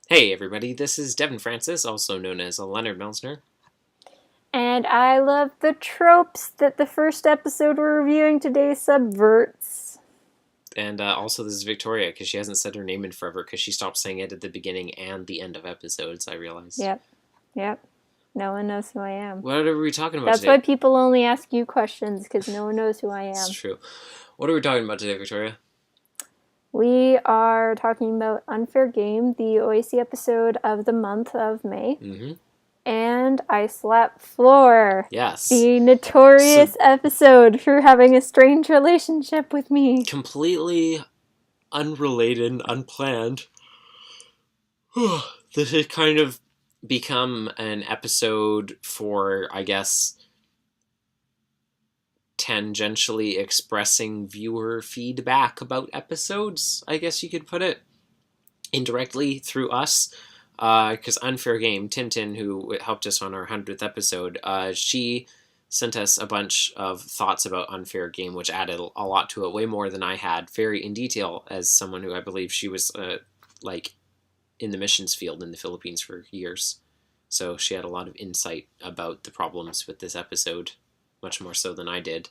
Hey everybody, this is Devin Francis, also known as Leonard Melsner. And I love the tropes that the first episode we're reviewing today subverts. And also this is Victoria, because she hasn't said her name in forever, because she stopped saying it at the beginning and the end of episodes, I realized. Yep. No one knows who I am. What are we talking about That's today? why people only ask you questions, because no one knows who I am. It's true. What are we talking about today, Victoria? We are talking about Unfair Game, the OAC episode of the month of May. Mm-hmm. And I Slap Floor. Yes. The notorious episode for having a strange relationship with me. Completely unrelated and unplanned. This has kind of become an episode for, I guess, tangentially expressing viewer feedback about episodes, I guess you could put it, indirectly through us. Because Unfair Game, Tintin, who helped us on our 100th episode, she sent us a bunch of thoughts about Unfair Game, which added a lot to it, way more than I had, very in detail, as someone who I believe she was in the missions field in the Philippines for years. So she had a lot of insight about the problems with this episode, much more so than I did.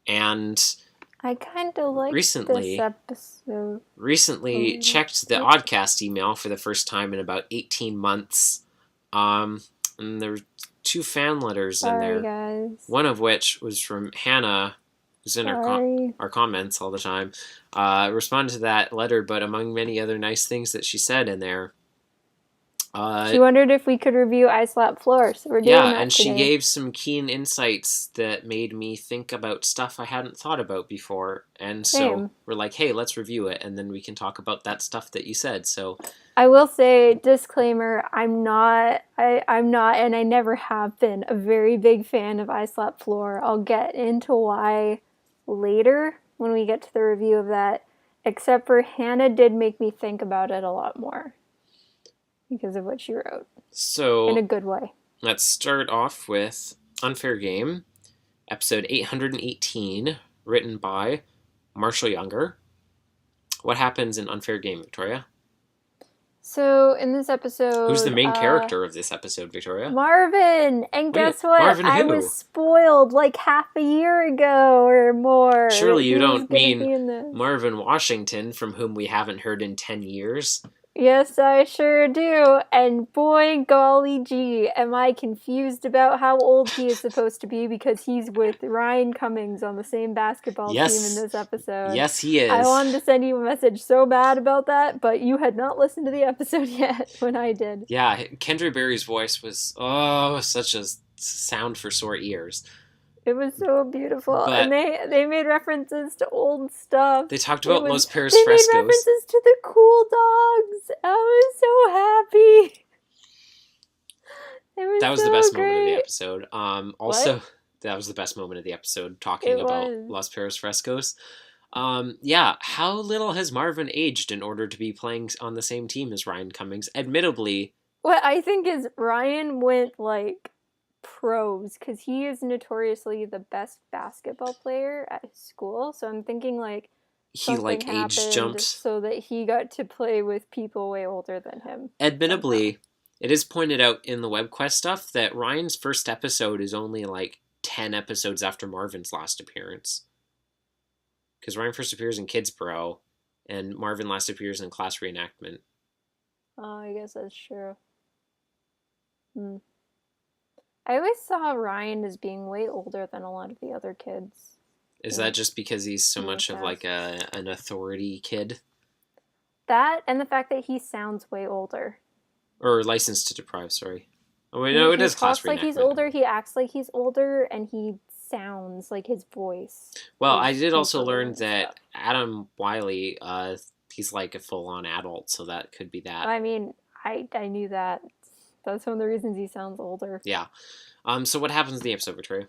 And I kind of like this episode. Recently checked the Oddcast email for the first time in about 18 months. And there were 2 fan letters in there. Guys. One of which was from Hannah, who's in our comments all the time. Responded to that letter, but among many other nice things that she said in there, she wondered if we could review I Slap Floor, so we're doing that and today. she gave some keen insights that made me think about stuff I hadn't thought about before. And so we're like, hey, let's review it, and then we can talk about that stuff that you said. So I will say, disclaimer, I'm not, and I never have been, a very big fan of I Slap Floor. I'll get into why later when we get to the review of that, except for Hannah did make me think about it a lot more because of what she wrote. So in a good way. Let's start off with Unfair Game, episode 818, written by Marshall Younger. What happens in Unfair Game, Victoria? So in this episode, who's the main character of this episode, Victoria? Marvin. And guess what? Marvin who? I was spoiled like half a year ago or more. Surely you don't mean Marvin Washington, from whom we haven't heard in 10 years. Yes, I sure do. And boy, golly gee, am I confused about how old he is supposed to be, because he's with Ryan Cummings on the same basketball team in this episode. Yes, he is. I wanted to send you a message so bad about that, but you had not listened to the episode yet when I did. Yeah, Kendra Barry's voice was, such a sound for sore ears. It was so beautiful. And they made references to old stuff. They talked about Los Perros Frescos. They made references to the cool dogs. I was so happy. That was so the best moment of the episode. That was the best moment of the episode, talking about Los Perros Frescos. How little has Marvin aged in order to be playing on the same team as Ryan Cummings? Admittedly. What I think is Ryan went pros, because he is notoriously the best basketball player at his school. So I'm thinking he age jumped so that he got to play with people way older than him. Admittedly, it is pointed out in the WebQuest stuff that Ryan's first episode is only 10 episodes after Marvin's last appearance. Because Ryan first appears in Kidsborough, and Marvin last appears in Class Reenactment. Oh, I guess that's true. I always saw Ryan as being way older than a lot of the other kids. Is that just because he's so much of an authority kid? That, and the fact that he sounds way older. Or License to Deprive, sorry. Oh wait, no, it is Class Reenactment. He talks like he's older, he acts like he's older, and he sounds like his voice. Well, I did also learn that Adam Wiley, he's a full-on adult, so that could be that. I mean, I knew that. That's one of the reasons he sounds older. Yeah. So what happens in the episode, Victoria?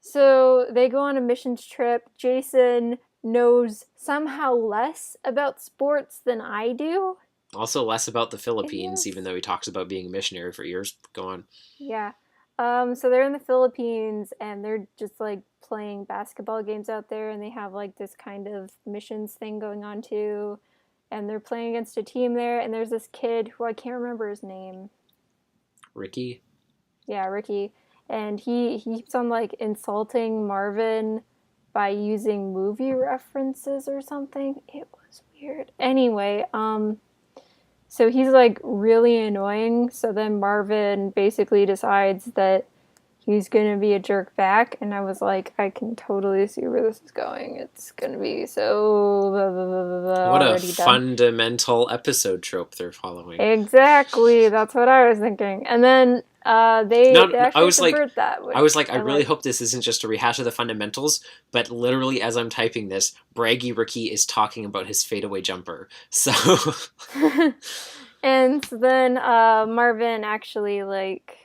So they go on a missions trip. Jason knows somehow less about sports than I do. Also less about the Philippines, even though he talks about being a missionary for years. Go on. Yeah. So they're in the Philippines, and they're just playing basketball games out there, and they have this kind of missions thing going on too. and they're playing against a team there, and there's this kid who I can't remember his name. Ricky? Yeah, Ricky. And he keeps on, like, insulting Marvin by using movie references or something. It was weird. Anyway, so he's, like, really annoying. So then Marvin basically decides that he's gonna be a jerk back, and I was like, I can totally see where this is going. It's gonna be so blah, blah, blah, blah, What a already done. fundamental episode trope they're following. Exactly, that's what I was thinking. And then they actually subvert that. I was like, I really hope this isn't just a rehash of the fundamentals, but literally as I'm typing this, Braggy Ricky is talking about his fadeaway jumper. So and so then Marvin actually, like,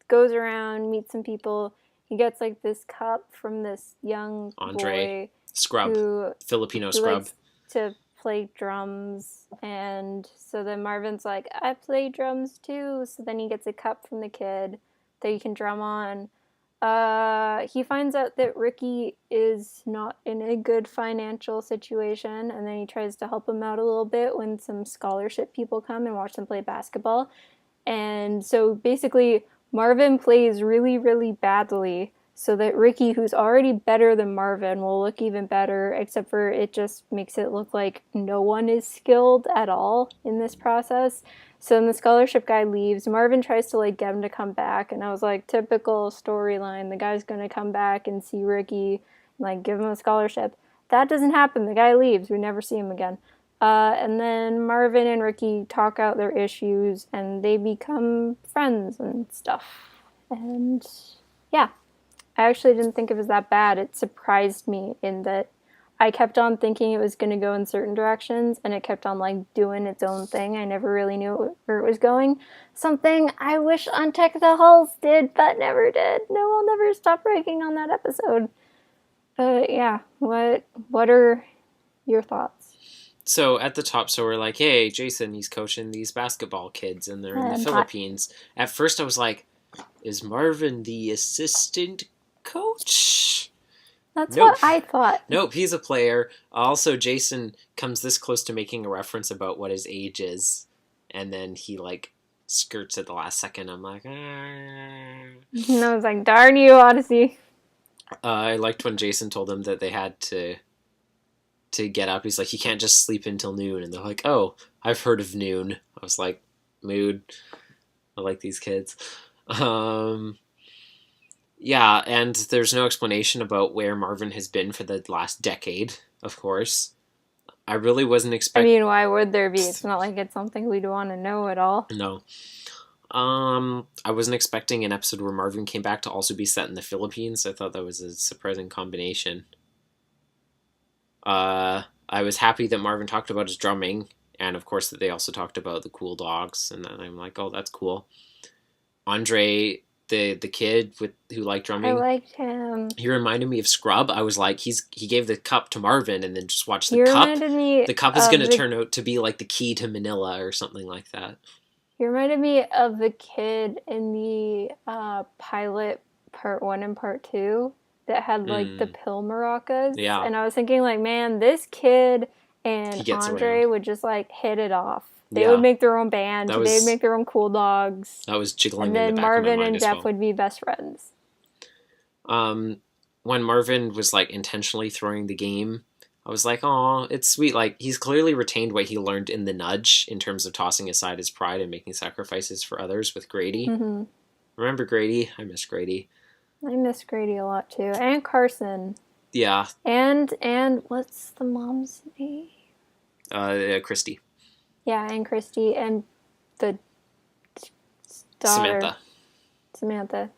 goes around, meets some people. He gets, like, this cup from this young Andre boy Scrub, Filipino who Scrub, likes to play drums. And so then Marvin's like, I play drums too. So then he gets a cup from the kid that he can drum on. He finds out that Ricky is not in a good financial situation, and then he tries to help him out a little bit when some scholarship people come and watch them play basketball. And so basically Marvin plays really, really badly so that Ricky, who's already better than Marvin, will look even better, except for it just makes it look like no one is skilled at all in this process. So then the scholarship guy leaves. Marvin tries to, like, get him to come back, and I was like, typical storyline. The guy's going to come back and see Ricky, and, like, give him a scholarship. That doesn't happen. The guy leaves. We never see him again. And then Marvin and Ricky talk out their issues, and they become friends and stuff. And yeah, I actually didn't think it was that bad. It surprised me in that I kept on thinking it was going to go in certain directions, and it kept on, like, doing its own thing. I never really knew where it was going. Something I wish Unteck the Hulls did, but never did. No, I'll never stop breaking on that episode. But yeah, what are your thoughts? So at the top, so we're like, hey, Jason, he's coaching these basketball kids, and they're in the Philippines. At first I was like, is Marvin the assistant coach? That's what I thought. Nope, he's a player. Also, Jason comes this close to making a reference about what his age is, and then he, like, skirts at the last second. I'm like, And I was like, darn you, Odyssey. I liked when Jason told them that they had to get up. He's like, you can't just sleep until noon. And they're like, oh, I've heard of noon. I was like, mood. I like these kids. Yeah, and there's no explanation about where Marvin has been for the last decade, of course. I really wasn't expecting... I mean, why would there be? It's not like it's something we'd want to know at all. No. I wasn't expecting an episode where Marvin came back to also be set in the Philippines. I thought that was a surprising combination. I was happy that Marvin talked about his drumming, and of course that they also talked about the cool dogs, and then I'm like, oh, that's cool. Andre, the kid who liked drumming, I liked him. He reminded me of Scrub. I was like, he gave the cup to Marvin, and then just watch the cup. The cup is going to turn out to be like the key to Manila or something like that. He reminded me of the kid in the pilot part 1 and part 2 that had, like, the pill maracas. Yeah. And I was thinking, like, man, this kid and Andre would just, like, hit it off. They would make their own band. They would make their own cool dogs. That was jiggling in the back of my mind. And then Marvin and Jeff would be best friends. When Marvin was, like, intentionally throwing the game, I was like, aw, it's sweet. Like, he's clearly retained what he learned in The Nudge in terms of tossing aside his pride and making sacrifices for others with Grady. Mm-hmm. Remember Grady? I miss Grady. I miss Grady a lot, too. And Carson. Yeah. And what's the mom's name? Christy. Yeah, and Christy and the daughter. Samantha.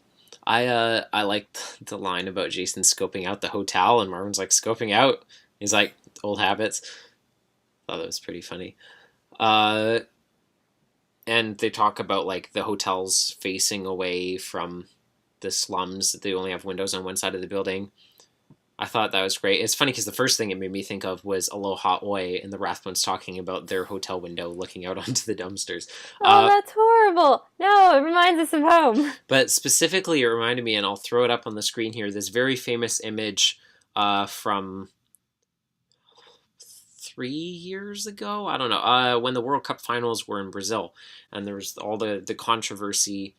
I liked the line about Jason scoping out the hotel, and Marvin's like, scoping out? He's like, old habits. Thought that was pretty funny. And they talk about, like, the hotels facing away from the slums. They only have windows on one side of the building. I thought that was great. It's funny because the first thing it made me think of was Aloha Oi and the Rathbones talking about their hotel window looking out onto the dumpsters. Oh, that's horrible. No, it reminds us of home. But specifically, it reminded me, and I'll throw it up on the screen here, this very famous image from 3 years ago. I don't know. When the World Cup finals were in Brazil, and there was all the controversy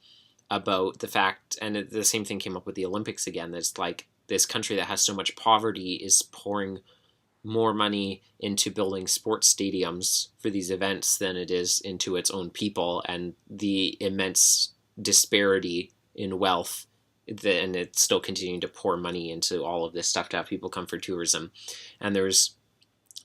about the fact, and the same thing came up with the Olympics again. That's like this country that has so much poverty is pouring more money into building sports stadiums for these events than it is into its own people, and the immense disparity in wealth. And it's still continuing to pour money into all of this stuff to have people come for tourism. And there's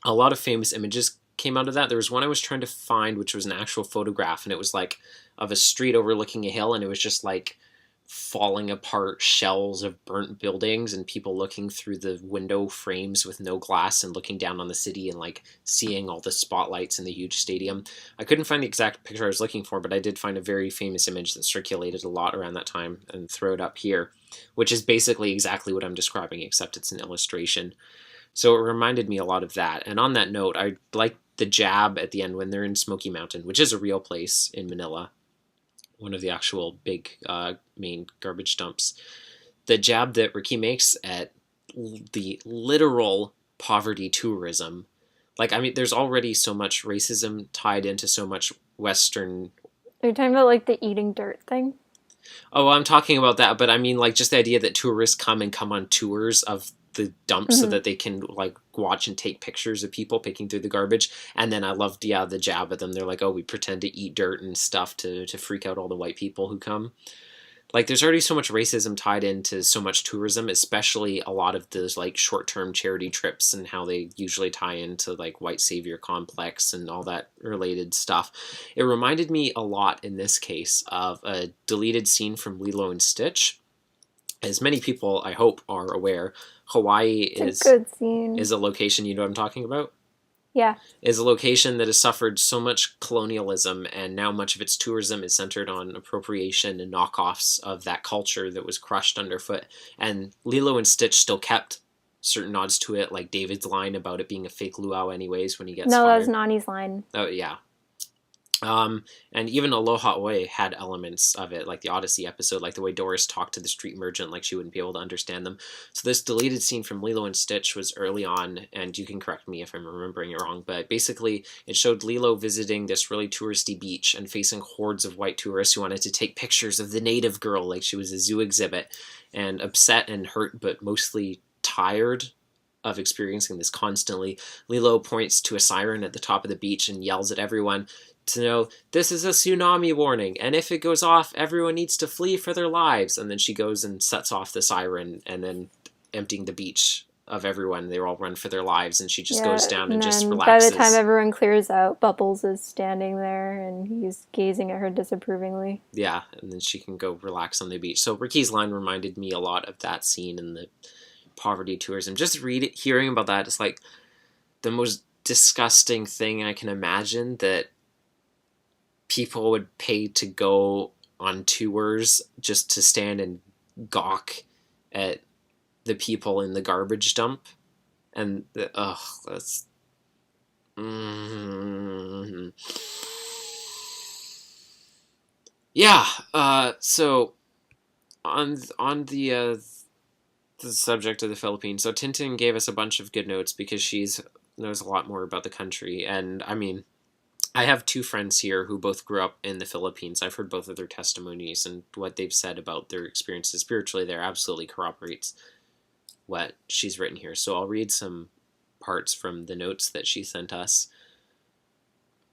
a lot of famous images came out of that. There was one I was trying to find, which was an actual photograph, and it was like of a street overlooking a hill, and it was just like falling apart shells of burnt buildings and people looking through the window frames with no glass and looking down on the city and like seeing all the spotlights in the huge stadium. I couldn't find the exact picture I was looking for, but I did find a very famous image that circulated a lot around that time and throw it up here, which is basically exactly what I'm describing, except it's an illustration. So it reminded me a lot of that. And on that note, I like the jab at the end when they're in Smoky Mountain, which is a real place in Manila, one of the actual big main garbage dumps. The jab that Ricky makes at the literal poverty tourism. Like, I mean, there's already so much racism tied into so much Western... Are you talking about, like, the eating dirt thing? Oh, I'm talking about that, but I mean, like, just the idea that tourists come on tours of the dumps so that they can, like, watch and take pictures of people picking through the garbage. And then I loved, the jab at them. They're like, oh, we pretend to eat dirt and stuff to freak out all the white people who come. Like, there's already so much racism tied into so much tourism, especially a lot of those, like, short-term charity trips and how they usually tie into, like, white savior complex and all that related stuff. It reminded me a lot, in this case, of a deleted scene from Lilo and Stitch. As many people, I hope, are aware, Hawaii It's a good scene. is a location, you know what I'm talking about? Yeah. Is a location that has suffered so much colonialism, and now much of its tourism is centered on appropriation and knockoffs of that culture that was crushed underfoot. And Lilo and Stitch still kept certain nods to it, like David's line about it being a fake luau anyways when he gets No, fired. that was Nani's line. Oh, yeah. And even Aloha Oe had elements of it, like the Odyssey episode, like the way Doris talked to the street merchant like she wouldn't be able to understand them. So this deleted scene from Lilo and Stitch was early on, and you can correct me if I'm remembering it wrong, but basically it showed Lilo visiting this really touristy beach and facing hordes of white tourists who wanted to take pictures of the native girl like she was a zoo exhibit, and upset and hurt but mostly tired of experiencing this constantly, Lilo points to a siren at the top of the beach and yells at everyone to know, this is a tsunami warning, and if it goes off, everyone needs to flee for their lives. And then she goes and sets off the siren, and then emptying the beach of everyone, they all run for their lives, and she just goes down and just relaxes. By the time everyone clears out, Bubbles is standing there, and he's gazing at her disapprovingly. Yeah, and then she can go relax on the beach. So Ricky's line reminded me a lot of that scene in the poverty tourism. Just hearing about that is like the most disgusting thing I can imagine, that people would pay to go on tours just to stand and gawk at the people in the garbage dump. And that's yeah. So on the subject of the Philippines, so Tintin gave us a bunch of good notes because she's knows a lot more about the country. And I mean, I have two friends here who both grew up in the Philippines. I've heard both of their testimonies, and what they've said about their experiences spiritually there absolutely corroborates what she's written here. So I'll read some parts from the notes that she sent us.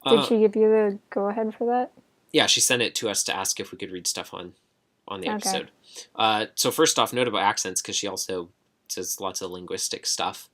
Did she give you the go-ahead for that? Yeah, she sent it to us to ask if we could read stuff on the episode. Okay. So first off, note about accents, because she also says lots of linguistic stuff,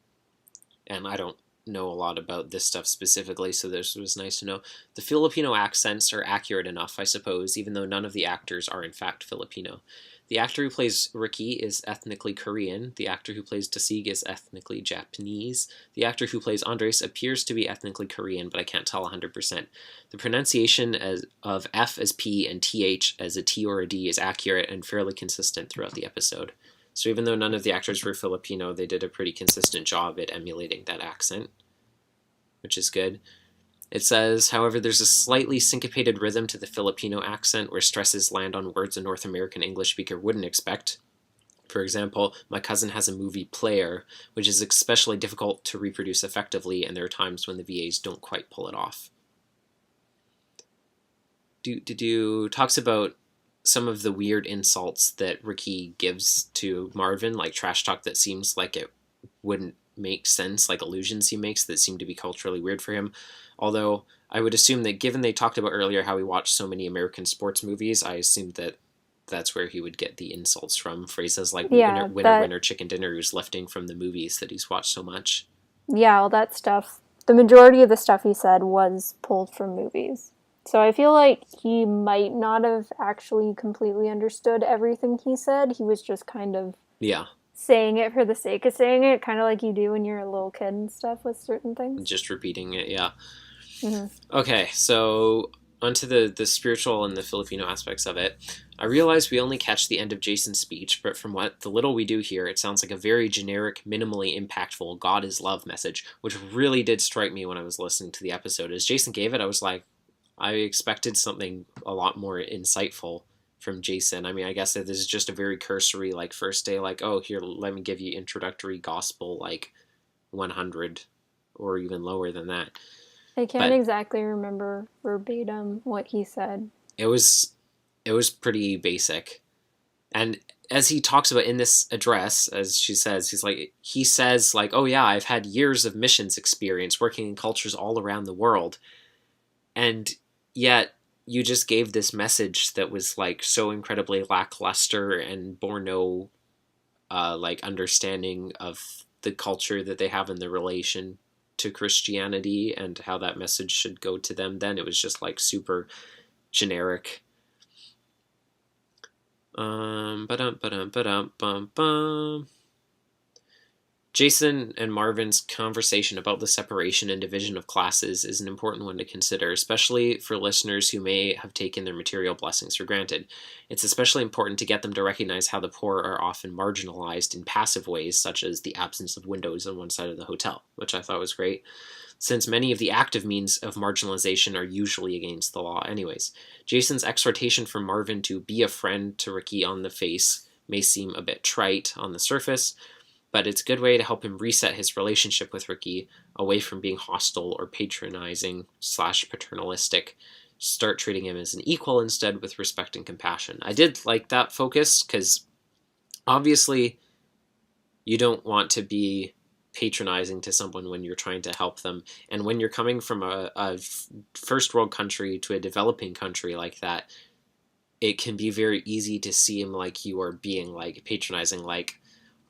and I don't know a lot about this stuff specifically, so this was nice to know. The Filipino accents are accurate enough, I suppose, even though none of the actors are in fact Filipino. The actor who plays Ricky is ethnically Korean. The actor who plays Dasig is ethnically Japanese. The actor who plays Andres appears to be ethnically Korean, but I can't tell 100%. The pronunciation of F as P and TH as a T or a D is accurate and fairly consistent throughout the episode. So even though none of the actors were Filipino, they did a pretty consistent job at emulating that accent, which is good. It says, however, there's a slightly syncopated rhythm to the Filipino accent where stresses land on words a North American English speaker wouldn't expect. For example, my cousin has a movie player, which is especially difficult to reproduce effectively, and there are times when the VAs don't quite pull it off. Talks about some of the weird insults that Ricky gives to Marvin, like trash talk that seems like it wouldn't make sense, like allusions he makes that seem to be culturally weird for him. Although I would assume that given they talked about earlier how he watched so many American sports movies, I assumed that that's where he would get the insults from. Phrases like winner, chicken dinner, who's lifting from the movies that he's watched so much. Yeah, all that stuff. The majority of the stuff he said was pulled from movies. So I feel like he might not have actually completely understood everything he said. He was just kind of saying it for the sake of saying it, kind of like you do when you're a little kid and stuff with certain things. Just repeating it, yeah. Mm-hmm. Okay, so onto the spiritual and the Filipino aspects of it. I realize we only catch the end of Jason's speech, but from what the little we do hear, it sounds like a very generic, minimally impactful God is love message, which really did strike me when I was listening to the episode. As Jason gave it, I was like, I expected something a lot more insightful from Jason. I mean, I guess this is just a very cursory, like, first day, like, oh, here, let me give you introductory gospel, like, 100, or even lower than that. I can't exactly remember verbatim what he said. It was pretty basic. And as he talks about in this address, as she says, he says, oh yeah, I've had years of missions experience working in cultures all around the world. And yet you just gave this message that was so incredibly lackluster and bore no understanding of the culture that they have in the relation to Christianity and how that message should go to them. Then it was just super generic. Jason and Marvin's conversation about the separation and division of classes is an important one to consider, especially for listeners who may have taken their material blessings for granted. It's especially important to get them to recognize how the poor are often marginalized in passive ways, such as the absence of windows on one side of the hotel, which I thought was great, since many of the active means of marginalization are usually against the law anyways. Jason's exhortation for Marvin to be a friend to Ricky on the face may seem a bit trite on the surface, but it's a good way to help him reset his relationship with Ricky away from being hostile or patronizing / paternalistic. Start treating him as an equal instead with respect and compassion. I did like that focus because obviously you don't want to be patronizing to someone when you're trying to help them. And when you're coming from a first world country to a developing country like that, it can be very easy to seem like you are being patronizing,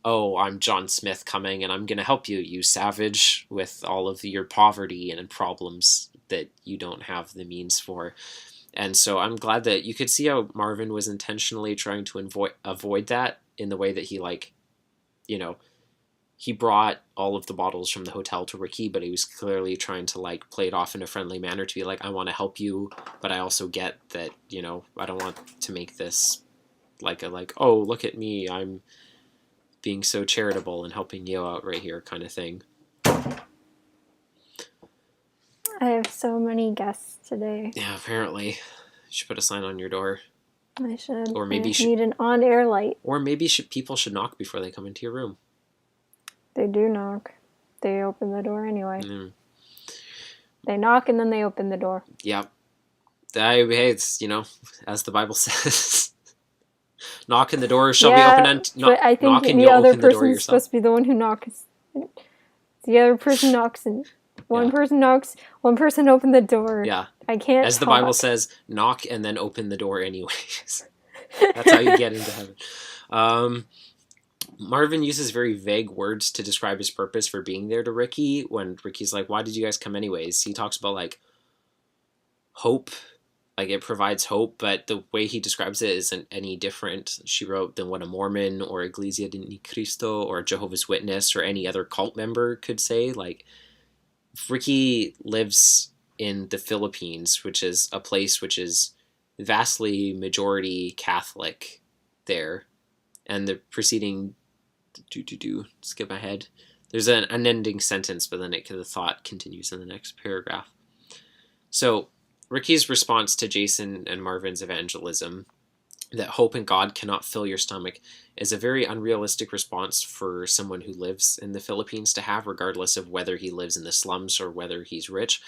oh, I'm John Smith coming and I'm going to help you, you savage, with all of your poverty and problems that you don't have the means for. And so I'm glad that you could see how Marvin was intentionally trying to avoid that in the way that he, he brought all of the bottles from the hotel to Ricky, but he was clearly trying to play it off in a friendly manner to be I want to help you, but I also get that, I don't want to make this oh, look at me, I'm being so charitable and helping you out right here kind of thing. I have so many guests today. Yeah, apparently. You should put a sign on your door. I should. Or maybe need an on-air light. Or maybe people should knock before they come into your room. They do knock. They open the door anyway. Mm. They knock and then they open the door. Yep. Hey, it's, as the Bible says. Knock and the door shall be open, and but I think the other person is supposed to be the one who knocks. The other person knocks, and one person knocks. One person opened the door. Yeah, I can't. As the Bible says, knock and then open the door anyways. That's how you get into heaven. Marvin uses very vague words to describe his purpose for being there to Ricky. When Ricky's like, "Why did you guys come anyways?" He talks about hope. It provides hope, but the way he describes it isn't any different, she wrote, than what a Mormon or Iglesia de Ni Cristo or Jehovah's Witness or any other cult member could say. Ricky lives in the Philippines, which is a place which is vastly majority Catholic there. And the preceding, skip ahead. There's an unending sentence, but then the thought continues in the next paragraph. So, Ricky's response to Jason and Marvin's evangelism that hope in God cannot fill your stomach is a very unrealistic response for someone who lives in the Philippines to have, regardless of whether he lives in the slums or whether he's rich.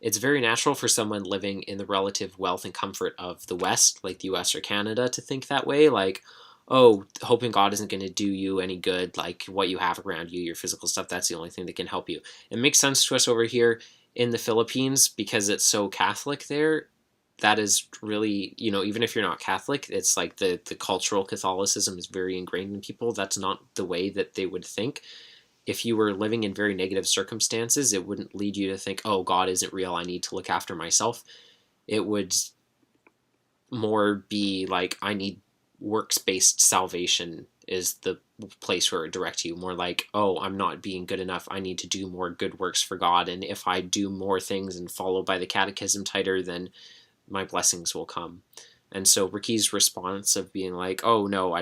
It's very natural for someone living in the relative wealth and comfort of the West, like the US or Canada, to think that way. Like, oh, hope in God isn't going to do you any good. Like, what you have around you, your physical stuff, that's the only thing that can help you. It makes sense to us over here in the Philippines because it's so Catholic there. That is really, even if you're not Catholic, it's like the cultural Catholicism is very ingrained in people. That's not the way that they would think. If you were living in very negative circumstances, it wouldn't lead you to think, oh, God isn't real, I need to look after myself. It would more be like, I need works-based salvation is the place where it directs you. More like, oh, I'm not being good enough, I need to do more good works for God, and if I do more things and follow by the catechism tighter, then my blessings will come. And so Ricky's response of being like, oh no,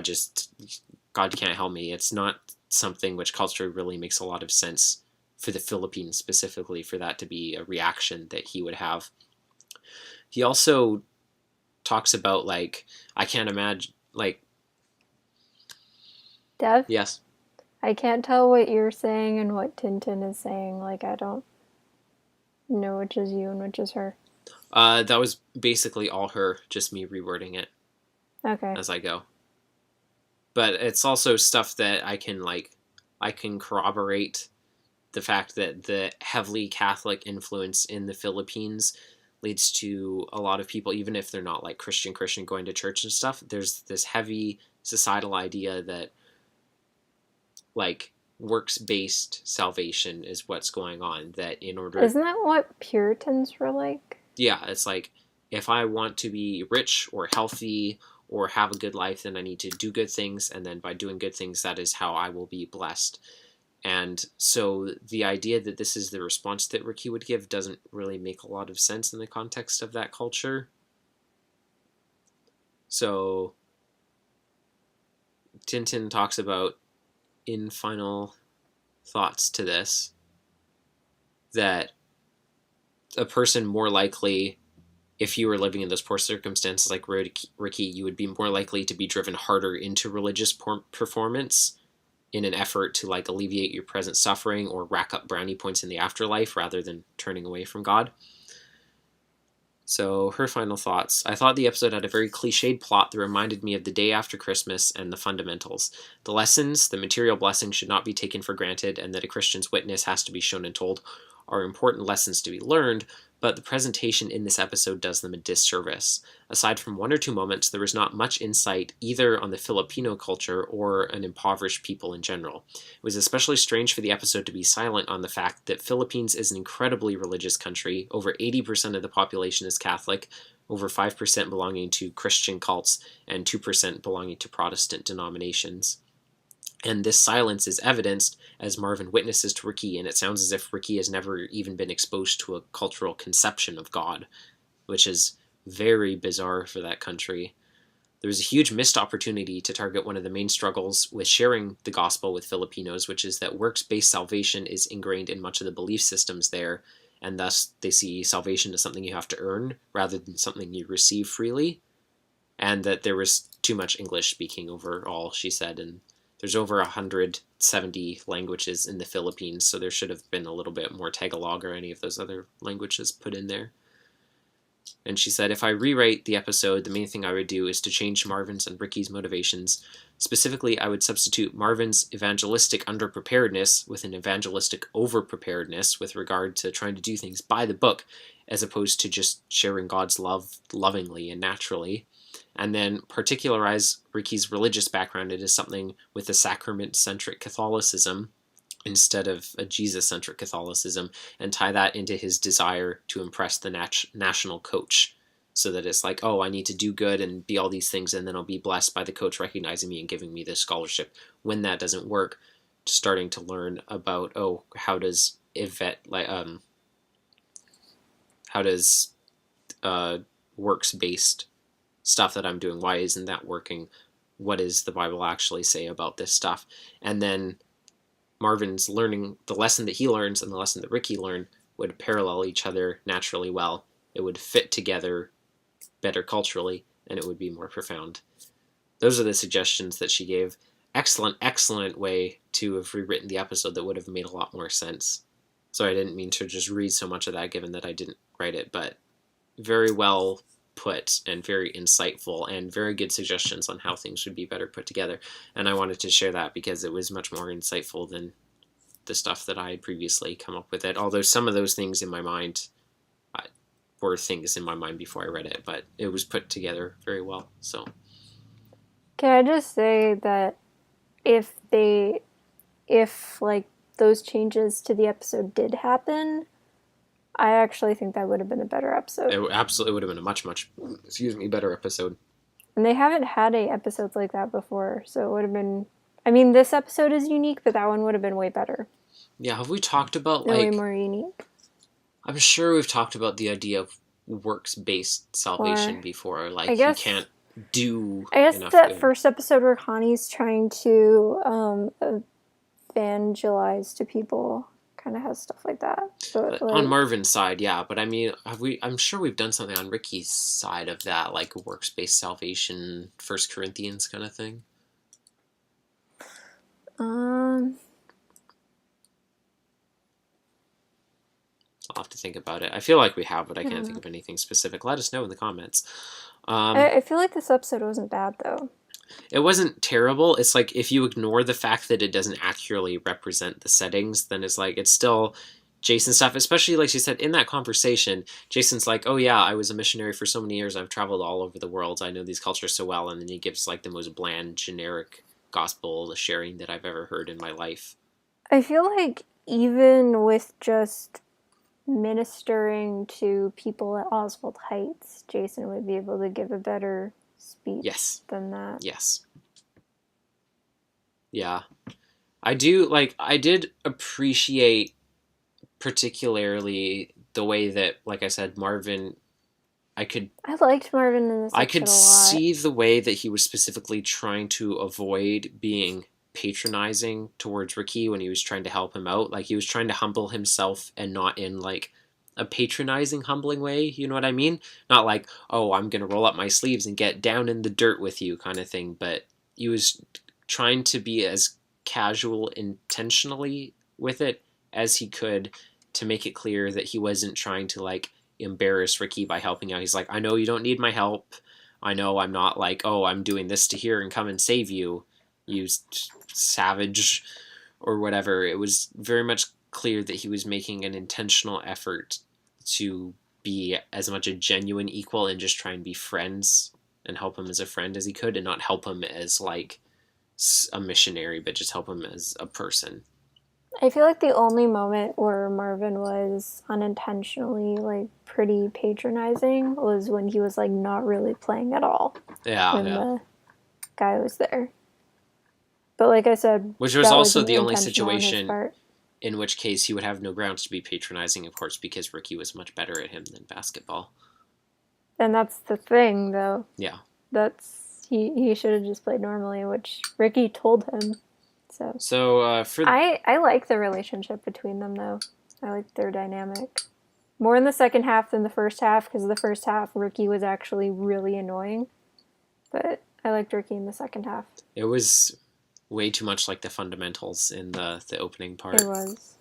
God can't help me, it's not something which culturally really makes a lot of sense for the Philippines specifically, for that to be a reaction that he would have. He also talks about, like, I can't imagine, like... Dev? Yes? I can't tell what you're saying and what Tintin is saying. Like, I don't know which is you and which is her. That was basically all her, just me rewording it. Okay. As I go. But it's also stuff that I can corroborate the fact that the heavily Catholic influence in the Philippines leads to a lot of people, even if they're not like Christian going to church and stuff, there's this heavy societal idea that like works-based salvation is what's going on, that in order... Isn't that what Puritans were like? Yeah, it's like, if I want to be rich or healthy or have a good life, then I need to do good things, and then by doing good things, that is how I will be blessed. And so the idea that this is the response that Ricky would give doesn't really make a lot of sense in the context of that culture. So Tintin talks about, in final thoughts to this, that a person more likely, if you were living in those poor circumstances like Ricky, you would be more likely to be driven harder into religious performance in an effort to like alleviate your present suffering or rack up brownie points in the afterlife rather than turning away from God. So her final thoughts. I thought the episode had a very cliched plot that reminded me of The Day After Christmas and the fundamentals. The lessons, the material blessings should not be taken for granted, and that a Christian's witness has to be shown and told are important lessons to be learned, but the presentation in this episode does them a disservice. Aside from one or two moments, there was not much insight either on the Filipino culture or an impoverished people in general. It was especially strange for the episode to be silent on the fact that Philippines is an incredibly religious country. Over 80% of the population is Catholic, over 5% belonging to Christian cults, and 2% belonging to Protestant denominations. And this silence is evidenced as Marvin witnesses to Ricky, and it sounds as if Ricky has never even been exposed to a cultural conception of God, which is very bizarre for that country. There was a huge missed opportunity to target one of the main struggles with sharing the gospel with Filipinos, which is that works-based salvation is ingrained in much of the belief systems there, and thus they see salvation as something you have to earn rather than something you receive freely, and that there was too much English speaking overall, she said, and there's over 170 languages in the Philippines, so there should have been a little bit more Tagalog or any of those other languages put in there. And she said, if I rewrite the episode, the main thing I would do is to change Marvin's and Ricky's motivations. Specifically, I would substitute Marvin's evangelistic underpreparedness with an evangelistic overpreparedness with regard to trying to do things by the book, as opposed to just sharing God's love lovingly and naturally. And then particularize Ricky's religious background into something with a sacrament-centric Catholicism instead of a Jesus-centric Catholicism, and tie that into his desire to impress the national coach, so that it's like, oh, I need to do good and be all these things, and then I'll be blessed by the coach recognizing me and giving me this scholarship. When that doesn't work, starting to learn about, oh, how does works-based stuff that I'm doing, why isn't that working? What does the Bible actually say about this stuff? And then Marvin's learning, the lesson that he learns and the lesson that Ricky learned would parallel each other naturally well. It would fit together better culturally, and it would be more profound. Those are the suggestions that she gave. Excellent way to have rewritten the episode that would have made a lot more sense. So I didn't mean to just read so much of that, given that I didn't write it, but very well put and very insightful and very good suggestions on how things would be better put together. And I wanted to share that because it was much more insightful than the stuff that I had previously come up with it. Although some of those things in my mind were things in my mind before I read it, but it was put together very well. So can I just say that if like those changes to the episode did happen, I actually think that would have been a better episode. It absolutely would have been a much better episode. And they haven't had a episodes like that before, so it would have been. I mean, this episode is unique, but that one would have been way better. Yeah, have we talked about way more unique? I'm sure we've talked about the idea of works-based salvation before. Like, you can't do. I guess that first episode where Connie's trying to evangelize to people kind of has stuff like that. But, on Marvin's side, yeah. But I mean, I'm sure we've done something on Ricky's side of that, like a works-based salvation, 1 Corinthians kind of thing. I'll have to think about it. I feel like we have, but I can't think of anything specific. Let us know in the comments. I feel like this episode wasn't bad, though. It wasn't terrible. It's like, if you ignore the fact that it doesn't accurately represent the settings, then it's like, it's still Jason stuff. Especially, like she said, in that conversation, Jason's like, oh yeah, I was a missionary for so many years. I've traveled all over the world. I know these cultures so well. And then he gives like the most bland, generic gospel sharing that I've ever heard in my life. I feel like even with just ministering to people at Oswald Heights, Jason would be able to give a better speech than that. Yes. Yeah. I did appreciate particularly the way that, like I said, Marvin, I liked Marvin in this episode I could see the way that he was specifically trying to avoid being patronizing towards Ricky when he was trying to help him out. Like, he was trying to humble himself, and not in like a patronizing, humbling way, you know what I mean? Not like, oh, I'm gonna roll up my sleeves and get down in the dirt with you kind of thing, but he was trying to be as casual intentionally with it as he could, to make it clear that he wasn't trying to like embarrass Ricky by helping out. He's like, I know you don't need my help. I know I'm not like, oh, I'm doing this to here and come and save you, you savage or whatever. It was very much clear that he was making an intentional effort to be as much a genuine equal and just try and be friends and help him as a friend as he could, and not help him as like a missionary, but just help him as a person. I feel like the only moment where Marvin was unintentionally like pretty patronizing was when he was like not really playing at all. Yeah, when the guy was there. But like I said, which was also the only situation in which case he would have no grounds to be patronizing, of course, because Ricky was much better at him than basketball. And that's the thing, though. Yeah. He should have just played normally, which Ricky told him. So I like the relationship between them, though. I like their dynamic. More in the second half than the first half, because the first half, Ricky was actually really annoying. But I liked Ricky in the second half. It was way too much like the fundamentals in the opening part. It was.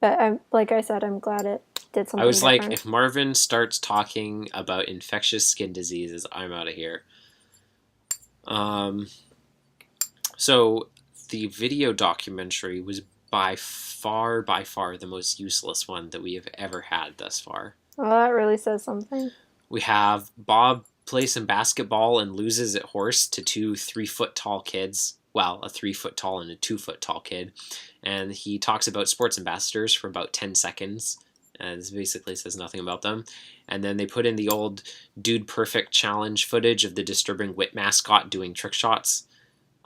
But like I said, I'm glad it did something I was different. like, if Marvin starts talking about infectious skin diseases, I'm out of here. So the video documentary was by far the most useless one that we have ever had thus far. Well, that really says something. We have Bob play some basketball and loses at horse to 2 3-foot tall kids. Well, a 3-foot tall and a 2-foot tall kid. And he talks about sports ambassadors for about 10 seconds. And this basically says nothing about them. And then they put in the old Dude Perfect challenge footage of the disturbing Wit mascot doing trick shots.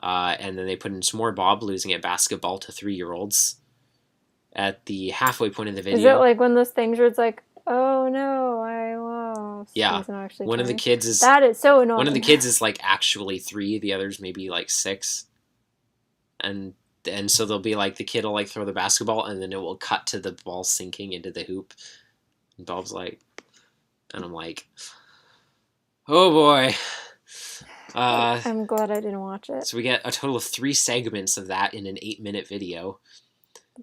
And then they put in some more Bob losing at basketball to 3-year-olds. At the halfway point of the video. Is it like one of those things where it's like, oh no, I lost? Yeah. One of the kids is... That is so annoying. One of the kids is like actually 3. The other's maybe like 6. And so they'll be like, the kid will like throw the basketball and then it will cut to the ball sinking into the hoop. And Bob's like... And I'm like... Oh boy. Uh, I'm glad I didn't watch it. so we get a total of 3 segments of that in an 8-minute video.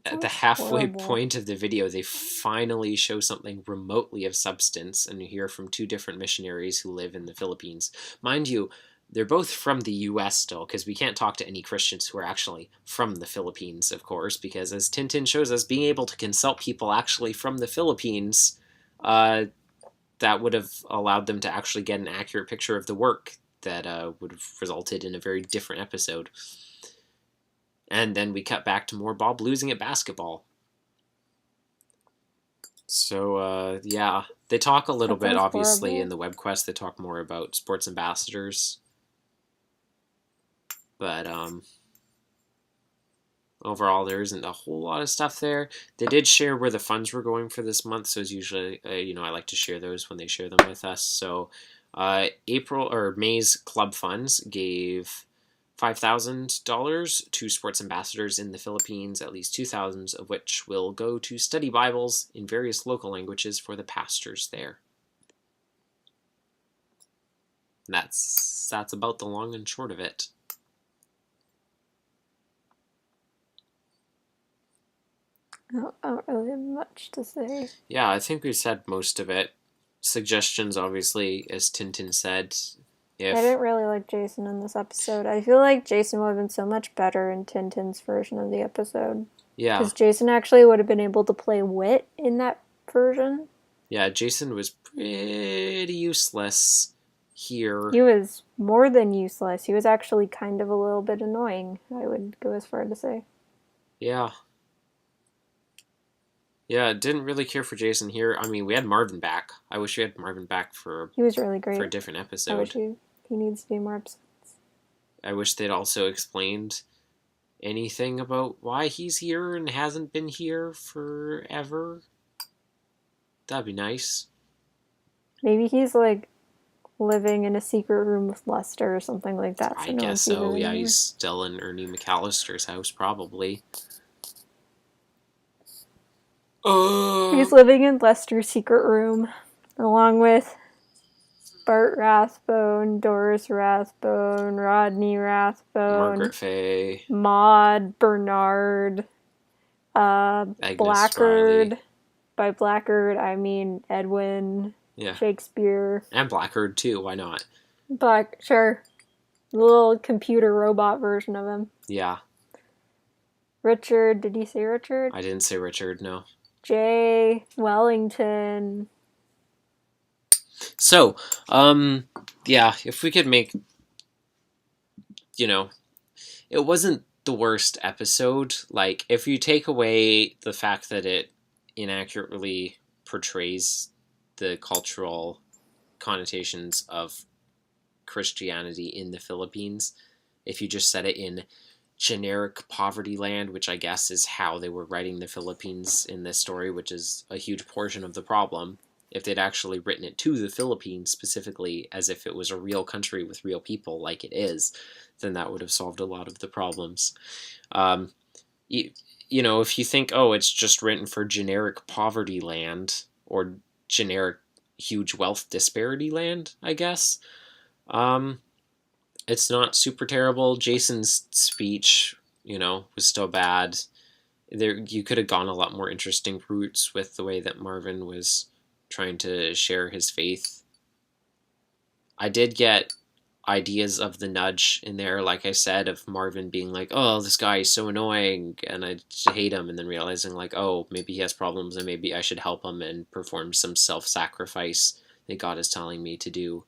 That At the sounds halfway horrible. point of the video, they finally show something remotely of substance, and you hear from 2 different missionaries who live in the Philippines. Mind you, they're both from the US still, because we can't talk to any Christians who are actually from the Philippines, of course, because as Tintin shows us, being able to consult people actually from the Philippines, that would have allowed them to actually get an accurate picture of the work that would have resulted in a very different episode. And then we cut back to more Bob losing at basketball. So, yeah. They talk a little That bit, sounds obviously, horrible. in the web quest. They talk more about sports ambassadors. But, overall, there isn't a whole lot of stuff there. They did share where the funds were going for this month, so it's usually, I like to share those when they share them with us. So, May's club funds gave $5,000 to sports ambassadors in the Philippines, at least 2,000 of which will go to study Bibles in various local languages for the pastors there. And that's about the long and short of it. I don't really have much to say. Yeah, I think we've said most of it. Suggestions, obviously, as Tintin said. I didn't really like Jason in this episode. I feel like Jason would have been so much better in Tintin's version of the episode. Yeah. Because Jason actually would have been able to play wit in that version. Yeah, Jason was pretty useless here. He was more than useless. He was actually kind of a little bit annoying, I would go as far to say. Yeah. Yeah, didn't really care for Jason here. I mean, we had Marvin back. I wish we had Marvin back for He was really great. a different episode. I wish he needs to be more episodes. I wish they'd also explained anything about why he's here and hasn't been here forever. That'd be nice. Maybe he's like living in a secret room with Lester or something like that. I guess so. Yeah, he's still in Ernie McAllister's house, probably. He's living in Lester's secret room, along with Bart Rathbone, Doris Rathbone, Rodney Rathbone, Margaret Faye, Maud, Bernard, Blackguard. Riley. By Blackguard, I mean Edwin, Shakespeare. And Blackguard, too. Why not? Sure. The little computer robot version of him. Yeah. Richard. Did you say Richard? I didn't say Richard, no. Jay Wellington. So, yeah, if we could make, it wasn't the worst episode. Like, if you take away the fact that it inaccurately portrays the cultural connotations of Christianity in the Philippines, if you just set it in generic poverty land, which I guess is how they were writing the Philippines in this story, which is a huge portion of the problem. If they'd actually written it to the Philippines specifically as if it was a real country with real people like it is, then that would have solved a lot of the problems. If you think, it's just written for generic poverty land or generic huge wealth disparity land, I guess, it's not super terrible. Jason's speech, was still bad. You could have gone a lot more interesting routes with the way that Marvin was trying to share his faith. I did get ideas of the nudge in there, like I said, of Marvin being like, oh, this guy is so annoying and I just hate him, and then realizing like, oh, maybe he has problems and maybe I should help him and perform some self-sacrifice that God is telling me to do.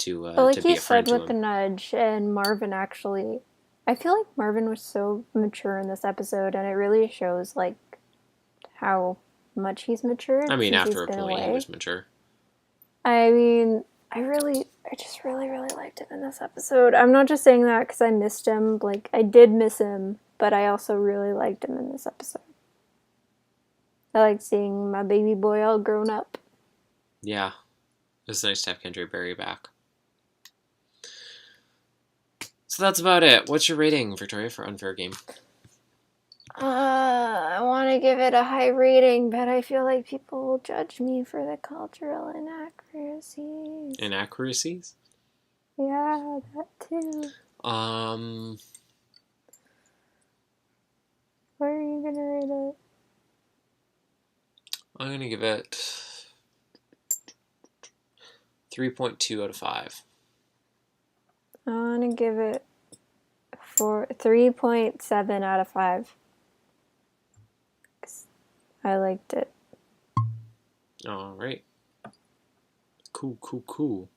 Like to be you a friend said to with him. the nudge, and Marvin actually, I feel like Marvin was so mature in this episode, and it really shows like how much he's matured. I mean, since after he's a been point, away. he was mature. I mean, I just really, really liked him in this episode. I'm not just saying that because I missed him. Like, I did miss him, but I also really liked him in this episode. I like seeing my baby boy all grown up. Yeah. It's nice to have Kendra Barry back. So that's about it. What's your rating, Victoria, for Unfair Game? I want to give it a high rating, but I feel like people will judge me for the cultural inaccuracies. Inaccuracies? Yeah, that too. What are you gonna rate it? I'm gonna give it 3.2 out of 5. I'm gonna give it 3.7 out of 5. I liked it. All right. Cool. Cool.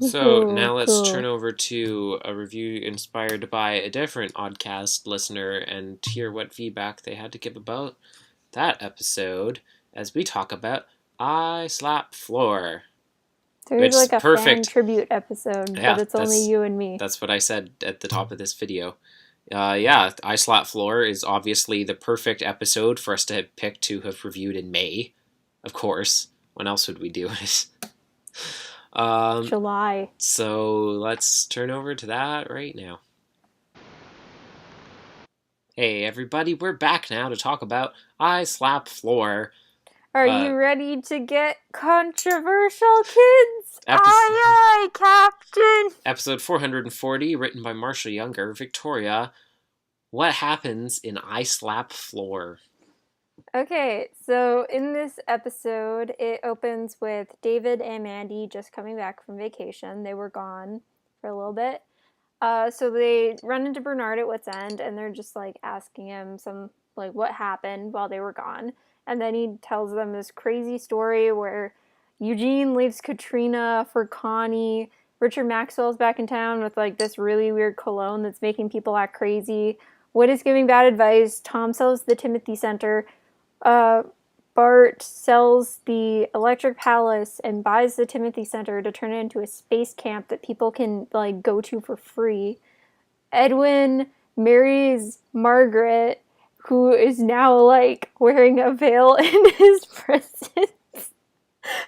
So now let's turn over to a review inspired by a different Oddcast listener and hear what feedback they had to give about that episode as we talk about I Slap Floor. There's like a fan tribute episode, yeah, but it's only you and me. That's what I said at the top of this video. Yeah, I Slap Floor is obviously the perfect episode for us to pick to have reviewed in May. Of course. When else would we do it? July. So let's turn over to that right now. Hey everybody, we're back now to talk about I Slap Floor. Are you ready to get controversial, kids? Aye, aye, Captain! Episode 440, written by Marshall Younger, Victoria. What happens in I Slap Floor? Okay, so in this episode, it opens with David and Mandy just coming back from vacation. They were gone for a little bit. So they run into Bernard at Wits End, and they're just, like, asking him what happened while they were gone. And then he tells them this crazy story where Eugene leaves Katrina for Connie. Richard Maxwell's back in town with, like, this really weird cologne that's making people act crazy. Wood is giving bad advice. Tom sells the Timothy Center. Bart sells the Electric Palace and buys the Timothy Center to turn it into a space camp that people can, like, go to for free. Edwin marries Margaret, who is now, like, wearing a veil in his presence.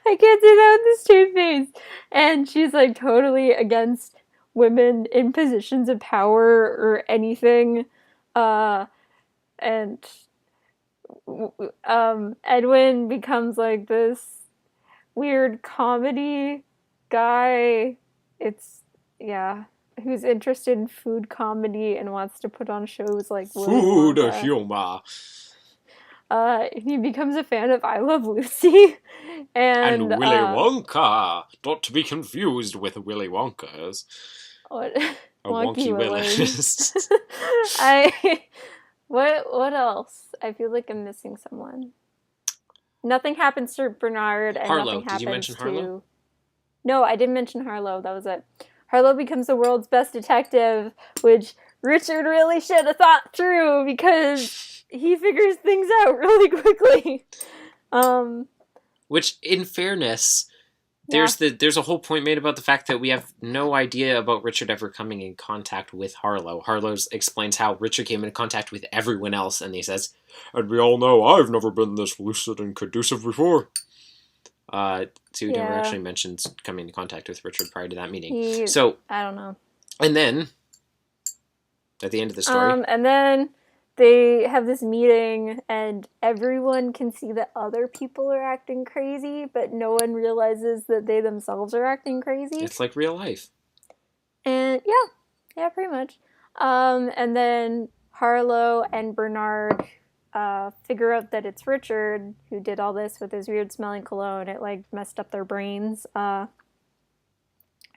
I can't say that with a straight face. And she's, like, totally against women in positions of power or anything. And Edwin becomes, like, this weird comedy guy. Who's interested in food comedy and wants to put on shows like Food humor. He becomes a fan of I Love Lucy. And Willy Wonka! Not to be confused with Willy Wonka's. What? Wonky Willis. What else? I feel like I'm missing someone. Nothing happens to Bernard, and Harlow. nothing happens Did you mention Harlow? No, I didn't mention Harlow. That was it. Harlow becomes the world's best detective, which Richard really should have thought through because he figures things out really quickly. Which, in fairness, there's a whole point made about the fact that we have no idea about Richard ever coming in contact with Harlow. Harlow explains how Richard came into contact with everyone else, and he says, "And we all know I've never been this lucid and conducive before." So he never actually mentions coming into contact with Richard prior to that meeting. I don't know. And then, at the end of the story... and then they have this meeting, and everyone can see that other people are acting crazy, but no one realizes that they themselves are acting crazy. It's like real life. And, yeah, pretty much. And then Harlow and Bernard... figure out that it's Richard who did all this with his weird smelling cologne. It, like, messed up their brains. And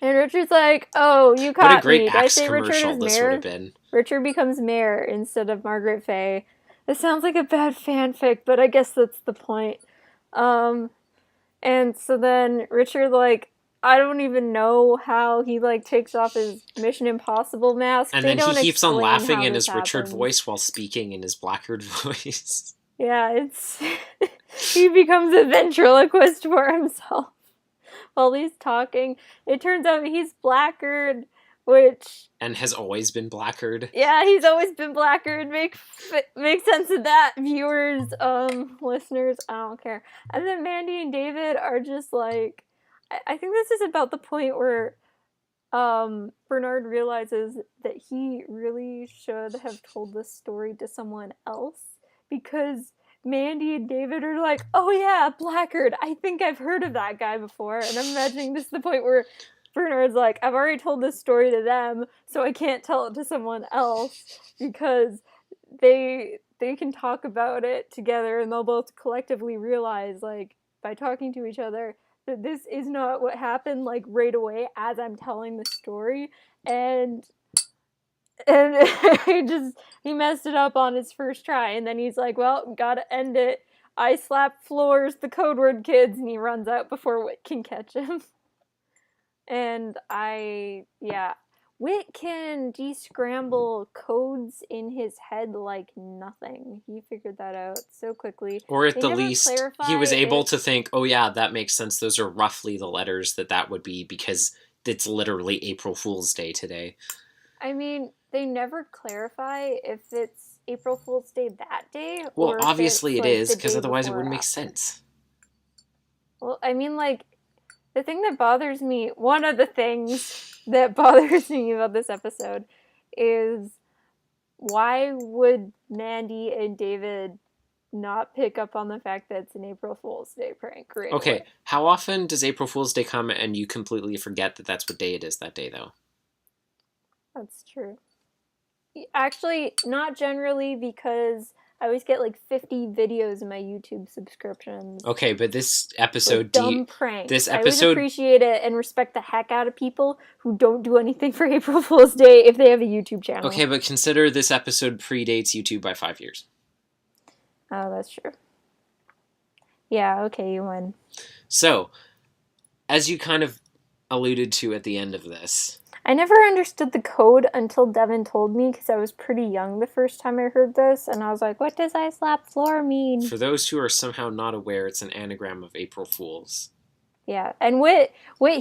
Richard's like, "Oh, you caught me. What a great Axe commercial Richard is this would have been. Richard becomes mayor instead of Margaret Faye. It sounds like a bad fanfic, but I guess that's the point. And so then Richard, like, I don't even know how he, like, takes off his Mission Impossible mask. And then he keeps on laughing in his Richard voice while speaking in his Blackguard voice. Yeah, he becomes a ventriloquist for himself while he's talking. It turns out he's Blackguard, and has always been Blackguard. Yeah, he's always been Blackguard. Make sense of that, viewers, listeners. I don't care. And then Mandy and David are just like... I think this is about the point where Bernard realizes that he really should have told this story to someone else, because Mandy and David are like, oh yeah, Blackguard, I think I've heard of that guy before. And I'm imagining this is the point where Bernard's like, I've already told this story to them, so I can't tell it to someone else because they can talk about it together and they'll both collectively realize, like, by talking to each other, that this is not what happened, like, right away as I'm telling the story. And he messed it up on his first try, and then he's like, well, gotta end it. I slap floors, the code word kids, and he runs out before Wit can catch him. And Wit can descramble codes in his head like nothing. He figured that out so quickly. Or at the least, he was able to think, oh yeah, that makes sense. Those are roughly the letters that would be because it's literally April Fool's Day today. I mean, they never clarify if it's April Fool's Day that day. Well, obviously it is, because otherwise it wouldn't make sense. Well, I mean, like, the thing that bothers me, one of the things that bothers me about this episode is why would Mandy and David not pick up on the fact that it's an April Fool's Day prank right Okay, away? How often does April Fool's Day come and you completely forget that that's what day it is that day, though? That's true. Actually, not generally, because I always get like 50 videos in my YouTube subscriptions. Okay, but this episode... dumb pranks. This episode... I always appreciate it and respect the heck out of people who don't do anything for April Fool's Day if they have a YouTube channel. Okay, but consider this episode predates YouTube by 5 years. Oh, that's true. Yeah, okay, you win. So, as you kind of alluded to at the end of this... I never understood the code until Devin told me, because I was pretty young the first time I heard this, and I was like, what does I slap floor mean? For those who are somehow not aware, it's an anagram of April Fools. Yeah, and Wit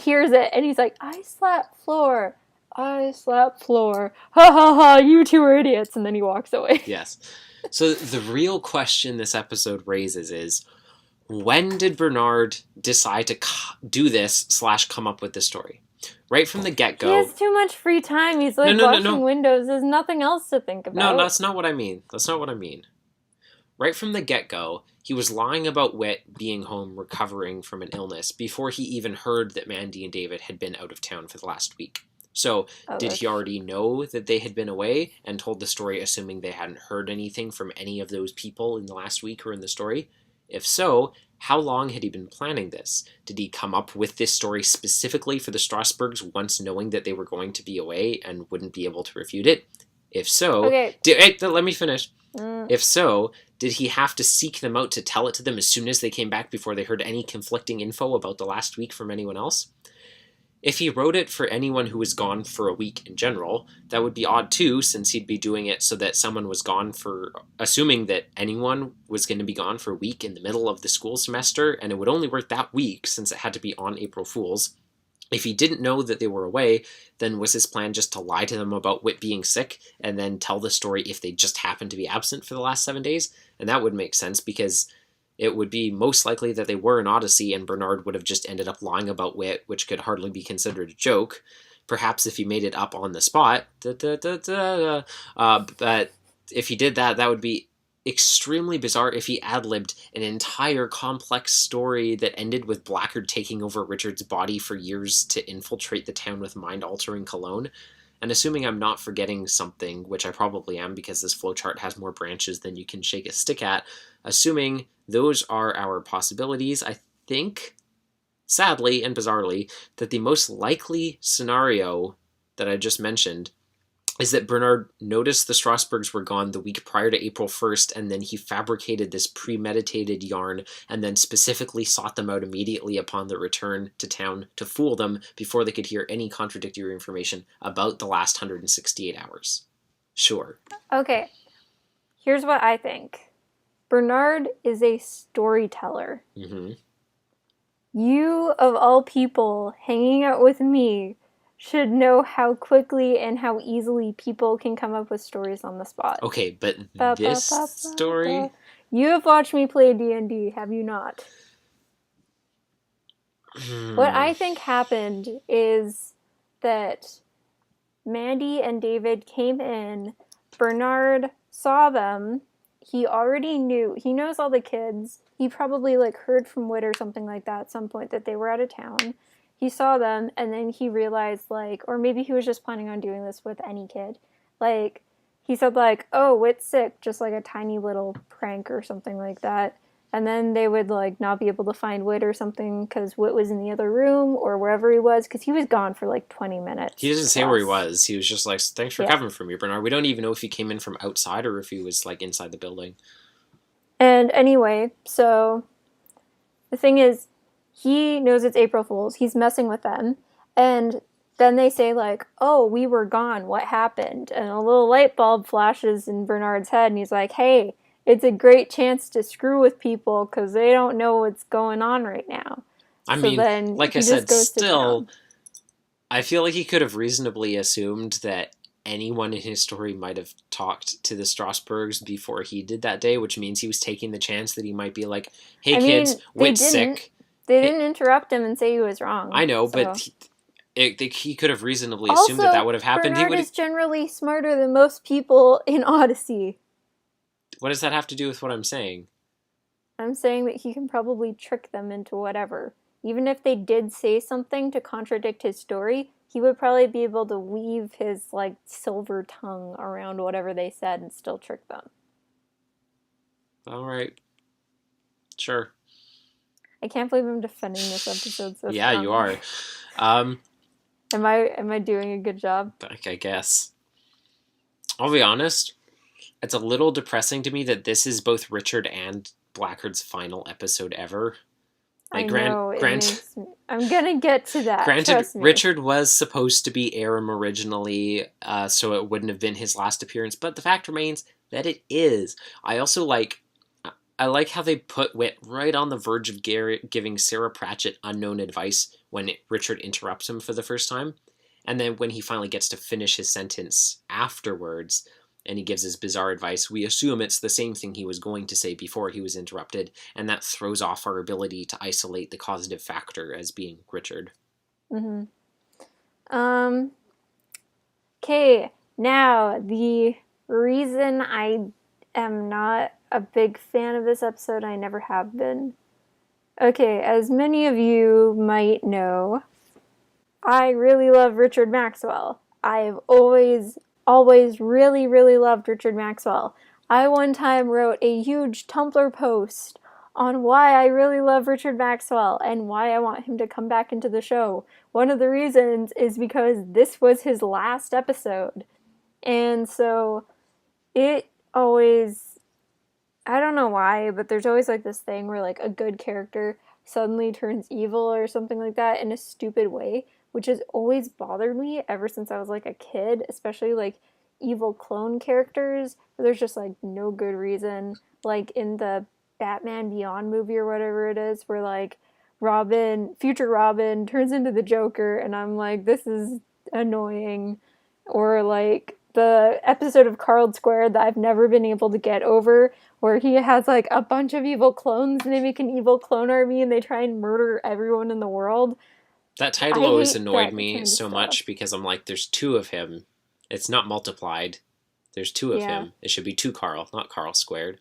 hears it, and he's like, I slap floor. I slap floor. Ha ha ha, you two are idiots, and then he walks away. Yes. So the real question this episode raises is, when did Bernard decide to do this / come up with this story? Right from the get-go... He has too much free time. He's like washing windows. There's nothing else to think about. No, that's not what I mean. That's not what I mean. Right from the get-go, he was lying about Wit being home recovering from an illness before he even heard that Mandy and David had been out of town for the last week. So, did he already know that they had been away and told the story assuming they hadn't heard anything from any of those people in the last week or in the story? If so, how long had he been planning this? Did he come up with this story specifically for the Strasbergs once knowing that they were going to be away and wouldn't be able to refute it? If so... let me finish. If so, did he have to seek them out to tell it to them as soon as they came back before they heard any conflicting info about the last week from anyone else? If he wrote it for anyone who was gone for a week in general, that would be odd too, since he'd be doing it so that someone was gone for... assuming that anyone was going to be gone for a week in the middle of the school semester, and it would only work that week since it had to be on April Fool's. If he didn't know that they were away, then was his plan just to lie to them about Wit being sick, and then tell the story if they just happened to be absent for the last 7 days? And that would make sense, because... it would be most likely that they were in Odyssey and Bernard would have just ended up lying about Wit, which could hardly be considered a joke. Perhaps if he made it up on the spot. But if he did that, that would be extremely bizarre if he ad-libbed an entire complex story that ended with Blackguard taking over Richard's body for years to infiltrate the town with mind-altering cologne. And assuming I'm not forgetting something, which I probably am because this flowchart has more branches than you can shake a stick at, assuming those are our possibilities, I think, sadly and bizarrely, that the most likely scenario that I just mentioned is that Bernard noticed the Strasbergs were gone the week prior to April 1st, and then he fabricated this premeditated yarn and then specifically sought them out immediately upon their return to town to fool them before they could hear any contradictory information about the last 168 hours. Sure. Okay, here's what I think. Bernard is a storyteller. Mm-hmm. You, of all people, hanging out with me, should know how quickly and how easily people can come up with stories on the spot. Okay, but this story... You have watched me play D&D, have you not? What I think happened is that Mandy and David came in, Bernard saw them he already knew. He knows all the kids. He probably like heard from Whit or something like that at some point that they were out of town. He saw them, and then he realized like, or maybe he was just planning on doing this with any kid. Like he said like, "Oh, Whit's sick," just like a tiny little prank or something like that. And then they would like not be able to find Whit or something because Whit was in the other room or wherever he was, because he was gone for like 20 minutes. He doesn't say where he was. He was just like, "Thanks for Yeah. covering for me, Bernard." We don't even know if he came in from outside or if he was like inside the building. And anyway, so the thing is, he knows it's April Fool's. He's messing with them. And then they say, like, "Oh, we were gone. What happened?" And a little light bulb flashes in Bernard's head, and he's like, "Hey, it's a great chance to screw with people because they don't know what's going on right now." I So mean, then like he I just said, goes to still, town. I feel like he could have reasonably assumed that anyone in his story might have talked to the Strasburgs before he did that day, which means he was taking the chance that he might be like, "Hey I kids, mean, Whit's sick." They Hey, didn't interrupt him and say he was wrong. I know, so. but he could have reasonably assumed Also, that would have happened. Bernard is generally smarter than most people in Odyssey. What does that have to do with what I'm saying? I'm saying that he can probably trick them into whatever. Even if they did say something to contradict his story, he would probably be able to weave his, like, silver tongue around whatever they said and still trick them. All right. Sure. I can't believe I'm defending this episode so Yeah, strongly. you are. Am I doing a good job? I guess. I'll be honest. It's a little depressing to me that this is both Richard and Blackguard's final episode ever. Like, I'm gonna get to that. Granted, Trust me. Richard was supposed to be Aram originally, so it wouldn't have been his last appearance, but the fact remains that it is. I like how they put Whit right on the verge of giving Sarah Pratchett unknown advice when Richard interrupts him for the first time. And then when he finally gets to finish his sentence afterwards, and he gives his bizarre advice, we assume it's the same thing he was going to say before he was interrupted, and that throws off our ability to isolate the causative factor as being Richard. Mm-hmm. Okay, now the reason I am not a big fan of this episode, I never have been. Okay, as many of you might know, I really love Richard Maxwell. I've always really, really loved Richard Maxwell. I one time wrote a huge Tumblr post on why I really love Richard Maxwell and why I want him to come back into the show. One of the reasons is because this was his last episode. And so it always, I don't know why, but there's always like this thing where like a good character suddenly turns evil or something like that in a stupid way, which has always bothered me ever since I was like a kid, especially like evil clone characters where there's just like no good reason. Like in the Batman Beyond movie or whatever it is, where like future Robin turns into the Joker, and I'm like, this is annoying. Or like the episode of Carled Square that I've never been able to get over, where he has like a bunch of evil clones and they make an evil clone army and they try and murder everyone in the world. That title always annoyed me so much because I'm like, there's two of him. It's not multiplied. There's two of him. It should be two Carl, not Carl squared.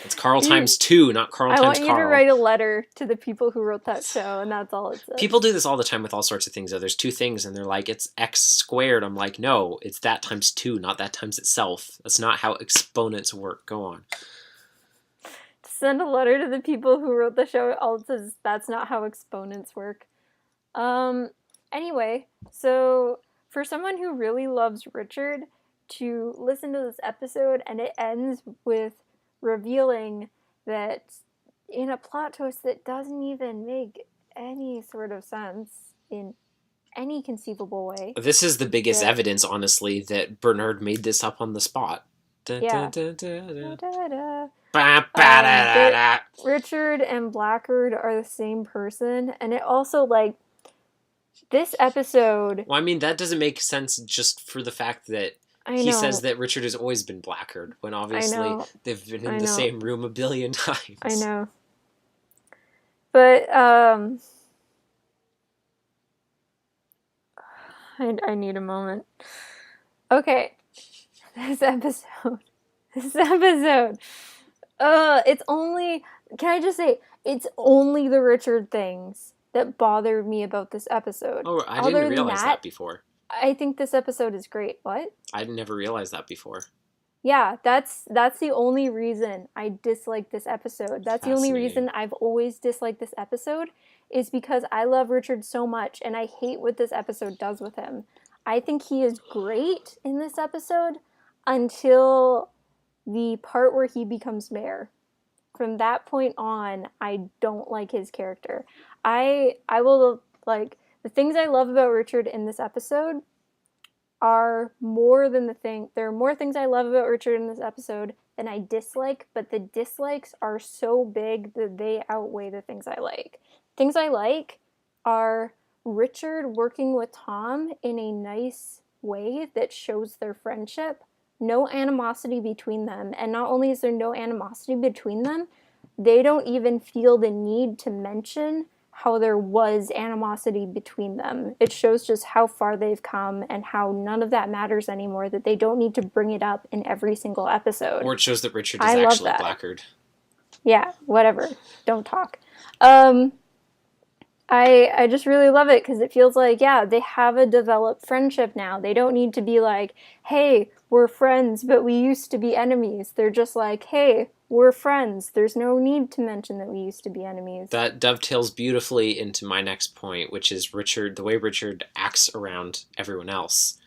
It's Carl times two, not Carl times Carl. I want you to write a letter to the people who wrote that show, and that's all it says. People do this all the time with all sorts of things. Though. There's two things, and they're like, it's x squared. I'm like, no, it's that times two, not that times itself. That's not how exponents work. Go on. Send a letter to the people who wrote the show. All it says, that's not how exponents work. Anyway, so for someone who really loves Richard, to listen to this episode and it ends with revealing that in a plot twist that doesn't even make any sort of sense in any conceivable way. This is the biggest evidence, honestly, that Bernard made this up on the spot. Yeah. Richard and Blackguard are the same person, and it also, like, this episode... Well, I mean, that doesn't make sense just for the fact that he says that Richard has always been Blackguard, when obviously they've been in the same room a billion times. I know. But, I need a moment. Okay. This episode This episode. It's only. Can I just say, it's only the Richard things that bothered me about this episode. Oh, I Other didn't than realize that, that before. I think this episode is great. What? I never realized that before. Yeah, that's the only reason I dislike this episode. That's the only reason I've always disliked this episode, is because I love Richard so much and I hate what this episode does with him. I think he is great in this episode until the part where he becomes mayor. From that point on, I don't like his character. I will, like, the things I love about Richard in this episode are more than there are more things I love about Richard in this episode than I dislike, but the dislikes are so big that they outweigh the things I like. Things I like are Richard working with Tom in a nice way that shows their friendship. No animosity between them. And not only is there no animosity between them, they don't even feel the need to mention how there was animosity between them. It shows just how far they've come and how none of that matters anymore, that they don't need to bring it up in every single episode. Or it shows that Richard is actually Blackguard. Yeah, whatever. Don't talk. I just really love it because it feels like, yeah, they have a developed friendship now. They don't need to be like, hey, we're friends, but we used to be enemies. They're just like, hey, we're friends. There's no need to mention that we used to be enemies. That dovetails beautifully into my next point, which is the way Richard acts around everyone else.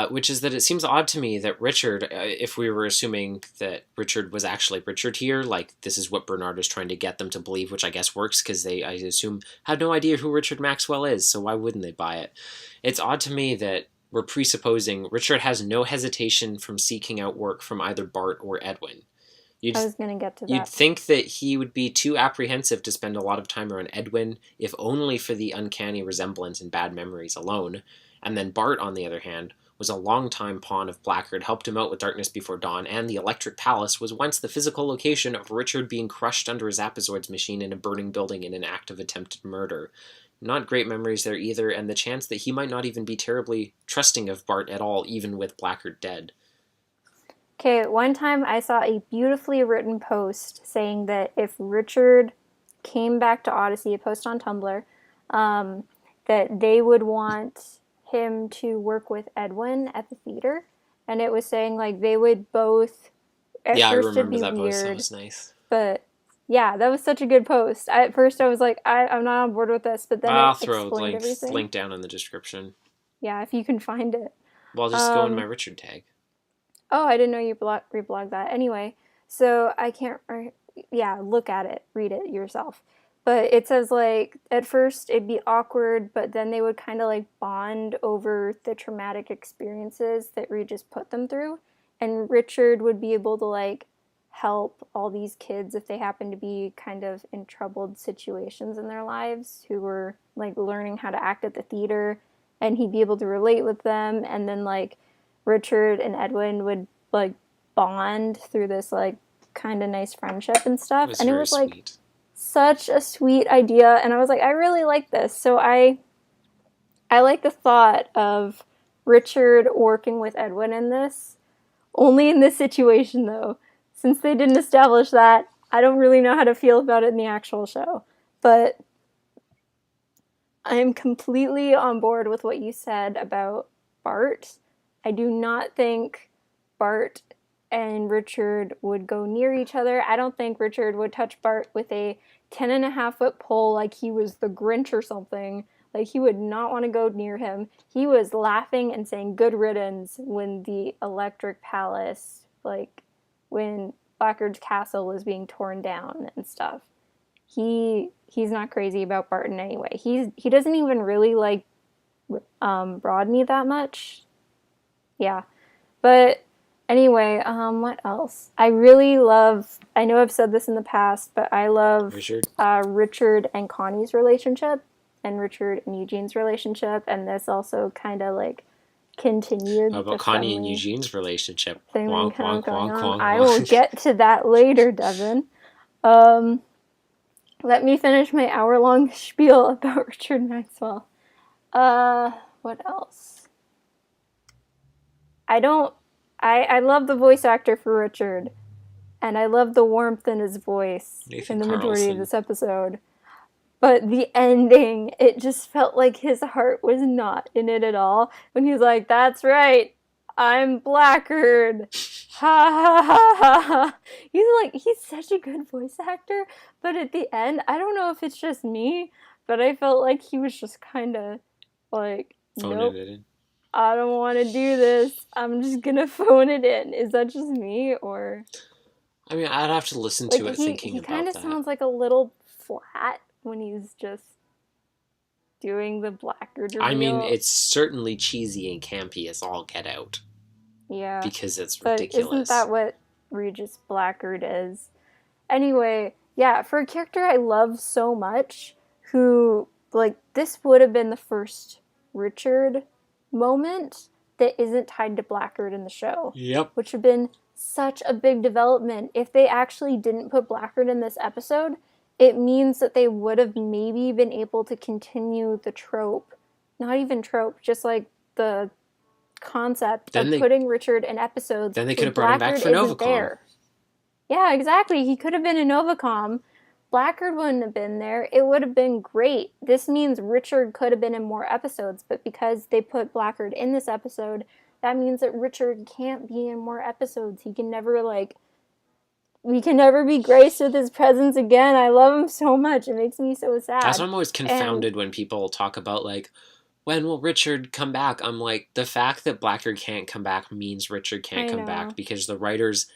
Which is that it seems odd to me that Richard, if we were assuming that Richard was actually Richard here, like this is what Bernard is trying to get them to believe, which I guess works because they, I assume, have no idea who Richard Maxwell is, so why wouldn't they buy it? It's odd to me that we're presupposing Richard has no hesitation from seeking out work from either Bart or Edwin. I was going to get to that. You'd think that he would be too apprehensive to spend a lot of time around Edwin, if only for the uncanny resemblance and bad memories alone. And then Bart, on the other hand, was a long-time pawn of Blackguard, helped him out with Darkness Before Dawn, and the Electric Palace was once the physical location of Richard being crushed under his Zapazords machine in a burning building in an act of attempted murder. Not great memories there either, and the chance that he might not even be terribly trusting of Bart at all, even with Blackguard dead. Okay, one time I saw a beautifully written post saying that if Richard came back to Odyssey, a post on Tumblr, that they would want him to work with Edwin at the theater, and it was saying like they would both. First I remember that post. That was nice. But yeah, that was such a good post. At first, I was like, I'm not on board with this, but then I'll throw a link down in the description. Yeah, if you can find it. Well, I'll just go in my Richard tag. Oh, I didn't know you reblogged that. Anyway, so I can't. Yeah, look at it, read it yourself. But it says, like, at first it'd be awkward, but then they would kind of, like, bond over the traumatic experiences that Regis put them through. And Richard would be able to, like, help all these kids if they happen to be kind of in troubled situations in their lives who were, like, learning how to act at the theater. And he'd be able to relate with them. And then, like, Richard and Edwin would, like, bond through this, like, kind of nice friendship and stuff. And it was, like... Sweet. Such a sweet idea, and I was like, I really like this. So I like the thought of Richard working with Edwin in this. Only in this situation, though. Since they didn't establish that, I don't really know how to feel about it in the actual show. But I am completely on board with what you said about Bart. I do not think Bart and Richard would go near each other. I don't think Richard would touch Bart with a 10.5-foot pole like he was the Grinch or something. Like, he would not want to go near him. He was laughing and saying good riddance when the Electric Palace, like, when Blackguard's castle was being torn down and stuff. He's not crazy about Bart in any way. He doesn't even really like Rodney that much. Yeah. But anyway, what else? I really love, I know I've said this in the past, but I love Richard and Connie's relationship and Richard and Eugene's relationship, and this also kind of like continued. How about Connie and Eugene's relationship? Wonk, wonk, wonk, wonk. I will get to that later, Devin. Let me finish my hour-long spiel about Richard Maxwell. What else? I don't I love the voice actor for Richard, and I love the warmth in his voice Nathan in the majority of Carlson. this episode. But the ending, it just felt like his heart was not in it at all. When he was like, "That's right, I'm Blackguard." Ha ha ha ha ha. He's such a good voice actor, but at the end, I don't know if it's just me, but I felt like he was just kind of like, nope, Phoning it in. I don't want to do this. I'm just gonna phone it in. Is that just me, or I mean, I'd have to listen like to it thinking he about kind of that. sounds like a little flat when he's just doing the Blackguard reveal. I mean, it's certainly cheesy and campy as all get out. Yeah. Because it's But ridiculous. isn't that what Regis Blackguard is? Anyway, yeah, for a character I love so much, who, like, this would have been the first Richard moment that isn't tied to Blackguard in the show. Yep. Which would have been such a big development. If they actually didn't put Blackguard in this episode, it means that they would have maybe been able to continue the trope. Not even trope, just like the concept of putting Richard in episodes. Then they could have brought him back for Novacom. Yeah, exactly. He could have been in Novacom. Blackguard wouldn't have been there. It would have been great. This means Richard could have been in more episodes, but because they put Blackguard in this episode, that means that Richard can't be in more episodes. He can never, we can never be graced with his presence again. I love him so much. It makes me so sad. That's why I'm always confounded when people talk about, when will Richard come back? I'm like, the fact that Blackguard can't come back means Richard can't come back because the writers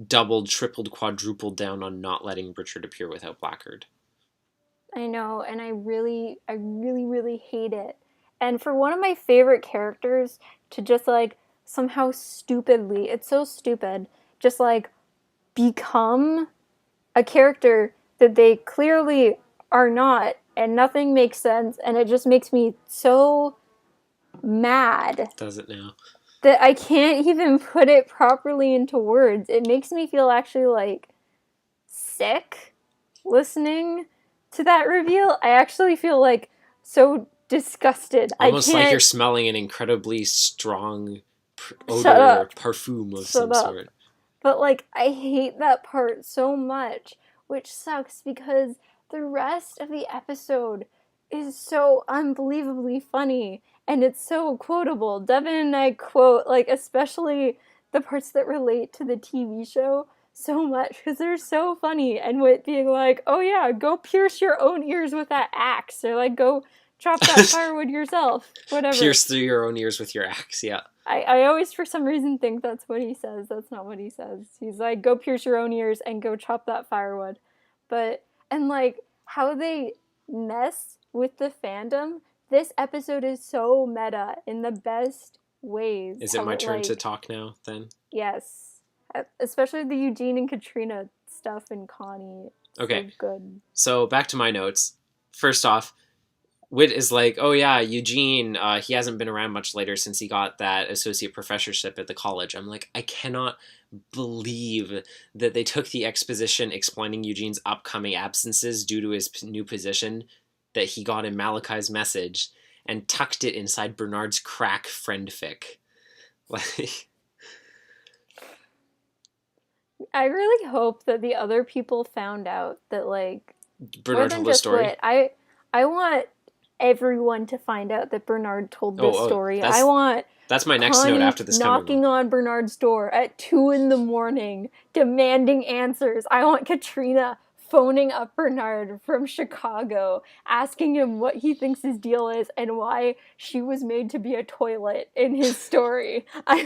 doubled, tripled, quadrupled down on not letting Richard appear without Blackguard. I know, and I really, really hate it. And for one of my favorite characters to just, somehow stupidly, it's so stupid, just, become a character that they clearly are not, and nothing makes sense, and it just makes me so mad. Does it now? That I can't even put it properly into words. It makes me feel actually, sick listening to that reveal. I actually feel, so disgusted. Almost like you're smelling an incredibly strong odor or parfum of some sort. But, I hate that part so much, which sucks because the rest of the episode is so unbelievably funny, and it's so quotable. Devin and I quote, especially the parts that relate to the TV show so much, because they're so funny, and with being oh yeah, go pierce your own ears with that axe, or go chop that firewood yourself, whatever. Pierce through your own ears with your axe, yeah. I always, for some reason, think that's what he says. That's not what he says. He's go pierce your own ears and go chop that firewood. And how they mess with the fandom, this episode is so meta in the best ways. Is it my turn to talk now, then? Yes. Especially the Eugene and Katrina stuff and Connie. Okay. So good. So, back to my notes. First off, Whit is oh yeah, Eugene, he hasn't been around much later since he got that associate professorship at the college. I'm I cannot believe that they took the exposition explaining Eugene's upcoming absences due to his new position that he got in Malachi's message and tucked it inside Bernard's crack friend fic. I really hope that the other people found out that Bernard told the story. Whit, I want everyone to find out that Bernard told this story. I want that's my next Connie note after this knocking on Bernard's door at 2 a.m, demanding answers. I want Katrina phoning up Bernard from Chicago, asking him what he thinks his deal is and why she was made to be a toilet in his story. I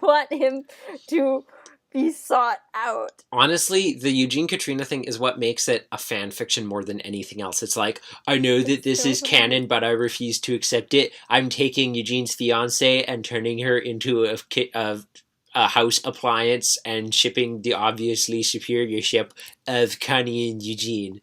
want him to be sought out. Honestly, the Eugene Katrina thing is what makes it a fan fiction more than anything else. It's I know that this is canon, but I refuse to accept it. I'm taking Eugene's fiancée and turning her into a house appliance and shipping the obviously superior ship of Connie and Eugene.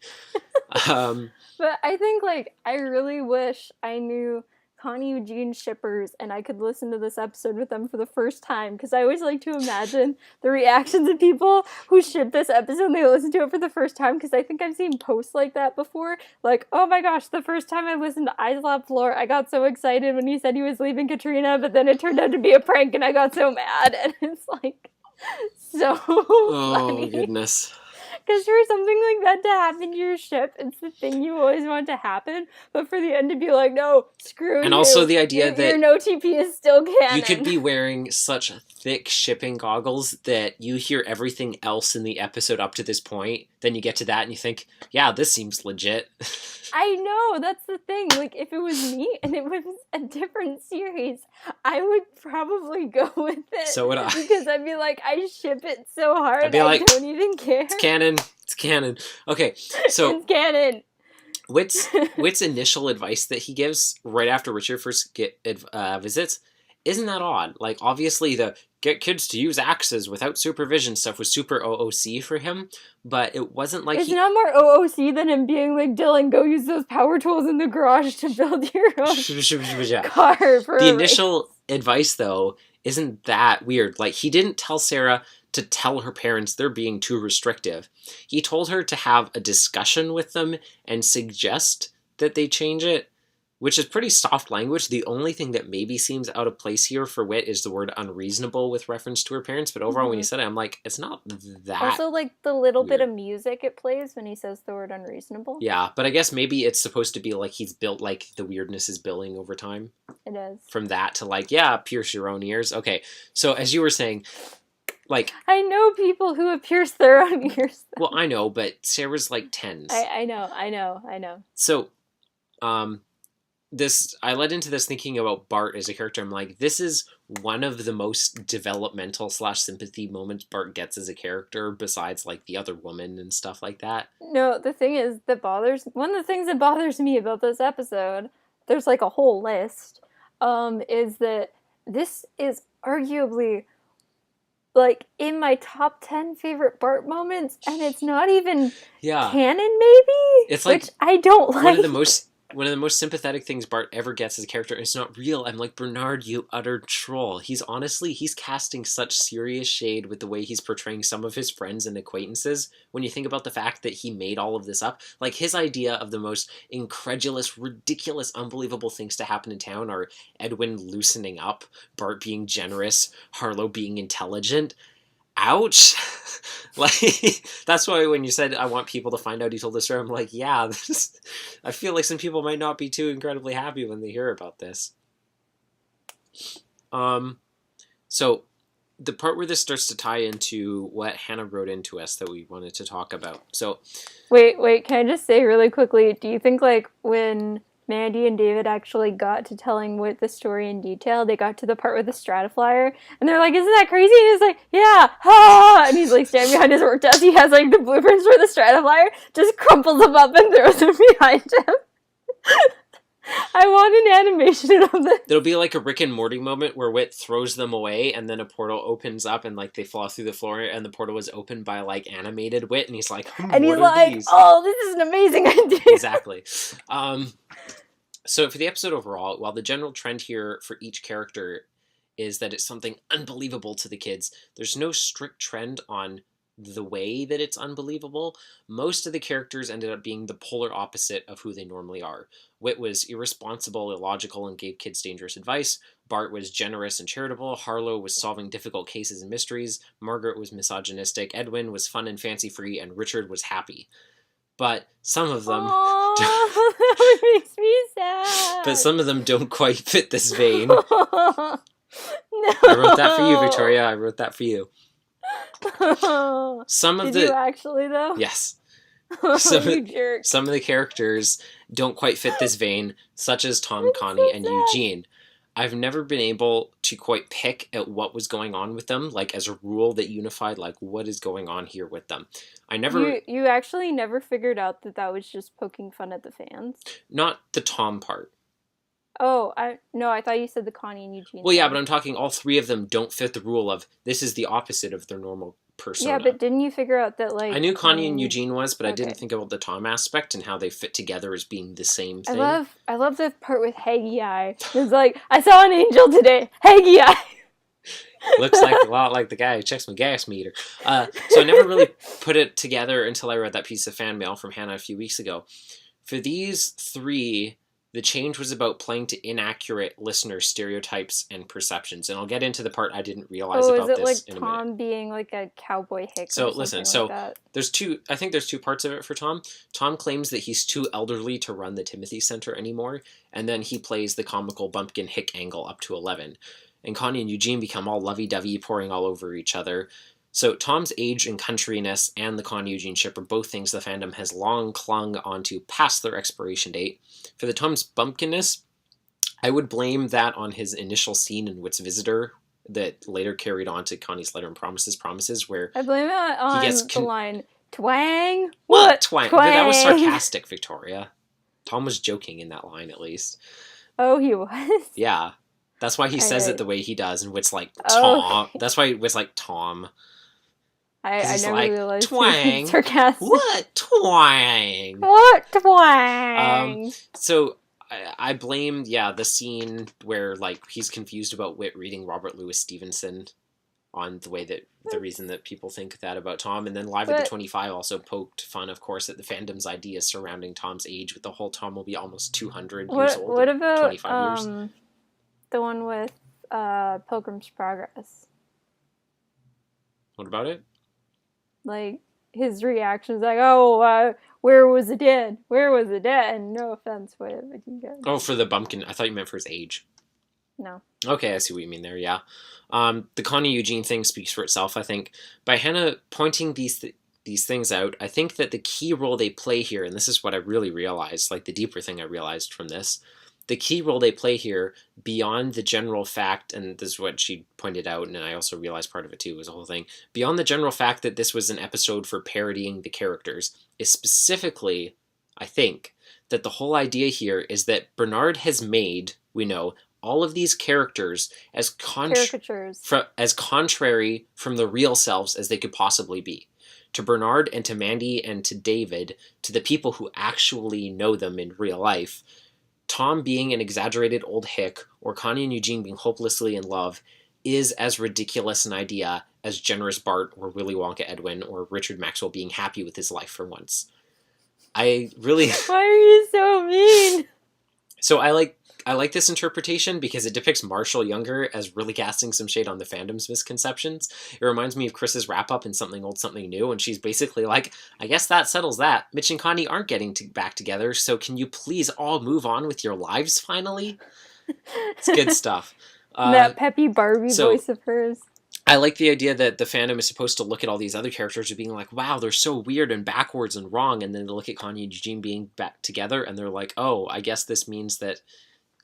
But I think, I really wish I knew Connie Eugene shippers and I could listen to this episode with them for the first time, because I always like to imagine the reactions of people who ship this episode and they listen to it for the first time, because I think I've seen posts like that before. Like, oh my gosh, the first time I listened to I Slap Floor, I got so excited when he said he was leaving Katrina, but then it turned out to be a prank and I got so mad. And it's like so funny. Oh, goodness. Because for something like that to happen to your ship, it's the thing you always want to happen. But for the end to be like, no, screw you. And also the idea that your no TP is still canon. you could be wearing such thick shipping goggles that you hear everything else in the episode up to this point. Then you get to that and you think, yeah, this seems legit. I know, that's the thing. Like, if it was me and it was a different series, I would probably go with it. So would I. Because I'd be like, I ship it so hard, I'd be like, I don't even care. It's canon. It's canon. Okay, so it's canon. Whit's initial advice that he gives right after Richard first visits isn't that odd. Like, obviously the get kids to use axes without supervision stuff was super OOC for him, but it wasn't like it's not more OOC than him being like, Dylan, go use those power tools in the garage to build your own car. For the initial advice, though, isn't that weird. Like, he didn't tell Sarah to tell her parents they're being too restrictive. He told her to have a discussion with them and suggest that they change it, which is pretty soft language. The only thing that maybe seems out of place here for Whit is the word unreasonable with reference to her parents, but overall when he said it, I'm like, it's not that also, like, the little weird. bit of music it plays when he says the word unreasonable. Yeah, but I guess maybe it's supposed to be like he's built, like, the weirdness is building over time. It is. From that to, like, yeah, pierce your own ears. Okay, so as you were saying, like... I know people who have pierced their own ears. Well, I know, but Sarah's, like, tens. I know. So, I led into this thinking about Bart as a character. I'm like, this is one of the most developmental / sympathy moments Bart gets as a character, besides, like, the other woman and stuff like that. No, the thing is one of the things that bothers me about this episode, there's like a whole list, is that this is arguably like in my top 10 favorite Bart moments, and it's not even canon, maybe? It's like, which I don't like. One of the most sympathetic things Bart ever gets as a character, it's not real. I'm like, Bernard, you utter troll. He's casting such serious shade with the way he's portraying some of his friends and acquaintances. When you think about the fact that he made all of this up, like, his idea of the most incredulous, ridiculous, unbelievable things to happen in town are Edwin loosening up, Bart being generous, Harlow being intelligent. Ouch. Like, that's why when you said I want people to find out he told this story, I'm like, yeah, I feel like some people might not be too incredibly happy when they hear about this. So the part where this starts to tie into what Hannah wrote into us that we wanted to talk about. So wait, can I just say really quickly, do you think, like, when Mandy and David actually got to telling Whit the story in detail, they got to the part with the Strataflyer, and they're like, isn't that crazy? And he's like, yeah, ha! And he's like standing behind his work desk, he has like the blueprints for the Strataflyer, just crumples them up and throws them behind him. I want an animation of this. There'll be like a Rick and Morty moment where Whit throws them away and then a portal opens up and, like, they fall through the floor and the portal was opened by, like, animated Whit, and he's like, and he's like, these? Oh, this is an amazing idea. Exactly. So for the episode overall, while the general trend here for each character is that it's something unbelievable to the kids, there's no strict trend on the way that it's unbelievable. Most of the characters ended up being the polar opposite of who they normally are. Whit was irresponsible, illogical, and gave kids dangerous advice. Bart was generous and charitable. Harlow was solving difficult cases and mysteries. Margaret was misogynistic. Edwin was fun and fancy-free. And Richard was happy. But some of them... that makes me sad. But some of them don't quite fit this vein. No. I wrote that for you, Victoria. I wrote that for you. Did you actually, though? Yes. You jerk. Some of the characters don't quite fit this vein, such as Tom, Connie, and Eugene. I've never been able to quite pick at what was going on with them, like, as a rule that unified, like, what is going on here with them. You actually never figured out that was just poking fun at the fans? Not the Tom part. Oh, I thought you said the Connie and Eugene. Well, yeah, but I'm talking all three of them don't fit the rule of this is the opposite of their normal persona. Yeah, but didn't you figure out that, like... I knew Connie and Eugene was, but I Okay. didn't think about the Tom aspect and how they fit together as being the same thing. I love the part with Haggai. It's like, I saw an angel today. Haggai! Looks like a lot like the guy who checks my gas meter. So I never really put it together until I read that piece of fan mail from Hannah a few weeks ago. For these three, the change was about playing to inaccurate listener stereotypes and perceptions. And I'll get into the part I didn't realize about is it this like in a minute. Tom being like a cowboy hick So or listen, something like that? there's two parts of it for Tom. Tom claims that he's too elderly to run the Timothy Center anymore, and then he plays the comical bumpkin hick angle up to 11. And Connie and Eugene become all lovey-dovey, pouring all over each other. So Tom's age and countryness and the Connie Eugene ship are both things the fandom has long clung onto past their expiration date. For the Tom's bumpkinness, I would blame that on his initial scene in Wit's Visitor that later carried on to Connie's Letter and Promises, where I blame it on gets the line, twang? What twang? Twang? That was sarcastic, Victoria. Tom was joking in that line, at least. Oh, he was? Yeah. That's why he says Alright. it the way he does, and Wit's like, Oh, Tom. okay. That's why Wit's like, Tom. I he's never like, realized twang. sarcastic. What twang? What twang? So I blame, the scene where, like, he's confused about Wit reading Robert Louis Stevenson on the reason that people think that about Tom. And then Live at the 25 also poked fun, of course, at the fandom's ideas surrounding Tom's age, with the whole Tom will be almost 200 years old. What about 25 years. the one with Pilgrim's Progress? What about it? Like, his reaction's like, oh, where was it dead? Where was it dead? No offense, but you get... Oh, for the bumpkin. I thought you meant for his age. No. Okay, I see what you mean there, yeah. The Connie Eugene thing speaks for itself, I think. By Hannah pointing these things out, I think that the key role they play here, and this is what I really realized, like the deeper thing I realized from this, the key role they play here, beyond the general fact, and this is what she pointed out, and I also realized part of it too, was the whole thing, beyond the general fact that this was an episode for parodying the characters, is specifically, I think, that the whole idea here is that Bernard has made, we know, all of these characters as caricatures, as contrary from the real selves as they could possibly be. To Bernard and to Mandy and to David, to the people who actually know them in real life, Tom being an exaggerated old hick, or Connie and Eugene being hopelessly in love, is as ridiculous an idea as generous Bart or Willy Wonka Edwin or Richard Maxwell being happy with his life for once. I really... Why are you so mean? So I like this interpretation because it depicts Marshall Younger as really casting some shade on the fandom's misconceptions. It reminds me of Chris's wrap-up in Something Old, Something New, and she's basically like, I guess that settles that. Mitch and Connie aren't getting back together, so can you please all move on with your lives finally? It's good stuff. That peppy Barbie voice of hers. I like the idea that the fandom is supposed to look at all these other characters as being like, wow, they're so weird and backwards and wrong, and then they look at Connie and Eugene being back together, and they're like, oh, I guess this means that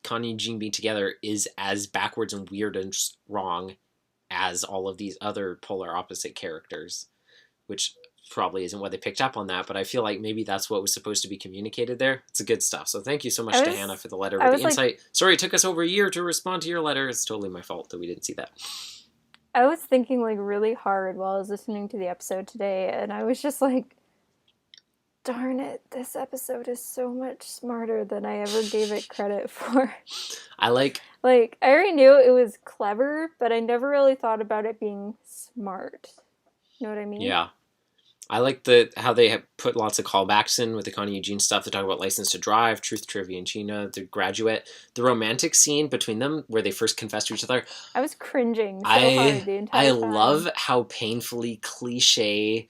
Connie and Eugene being together is as backwards and weird and wrong as all of these other polar opposite characters, which probably isn't what they picked up on that, but I feel like maybe that's what was supposed to be communicated there. It's a good stuff. So thank you so much to Hannah for the letter with the insight. Sorry, it took us over a year to respond to your letter. It's totally my fault that we didn't see that. I was thinking like really hard while I was listening to the episode today, and I was just like, darn it, this episode is so much smarter than I ever gave it credit for. I like, I already knew it was clever, but I never really thought about it being smart. You know what I mean? Yeah. I like how they have put lots of callbacks in with the Connie Eugene stuff. They talk about License to Drive, Truth, Trivia, and Gina, The Graduate. The romantic scene between them where they first confess to each other. I was cringing so hard the entire time. I love how painfully cliche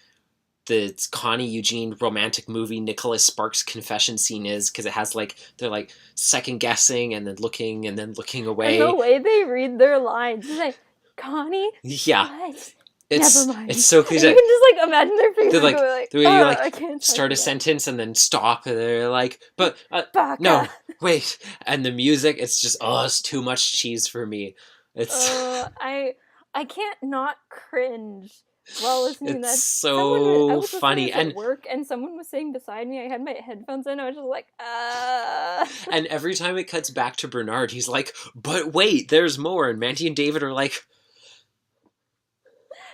the Connie Eugene romantic movie Nicholas Sparks confession scene is, because it has they're second guessing and then looking away. And the way they read their lines, it's like, Connie? Yeah. What? It's, never mind. It's so cliche. And you can just imagine their faces going the way I you can't start a sentence and then stop, and they're like, but Baka. no, wait, and the music, it's just it's too much cheese for me. It's I can't not cringe while listening to that. It's so funny. And at work, and someone was saying beside me, I had my headphones in, I was just like, And every time it cuts back to Bernard, he's like, but wait, there's more, and Mandy and David are like,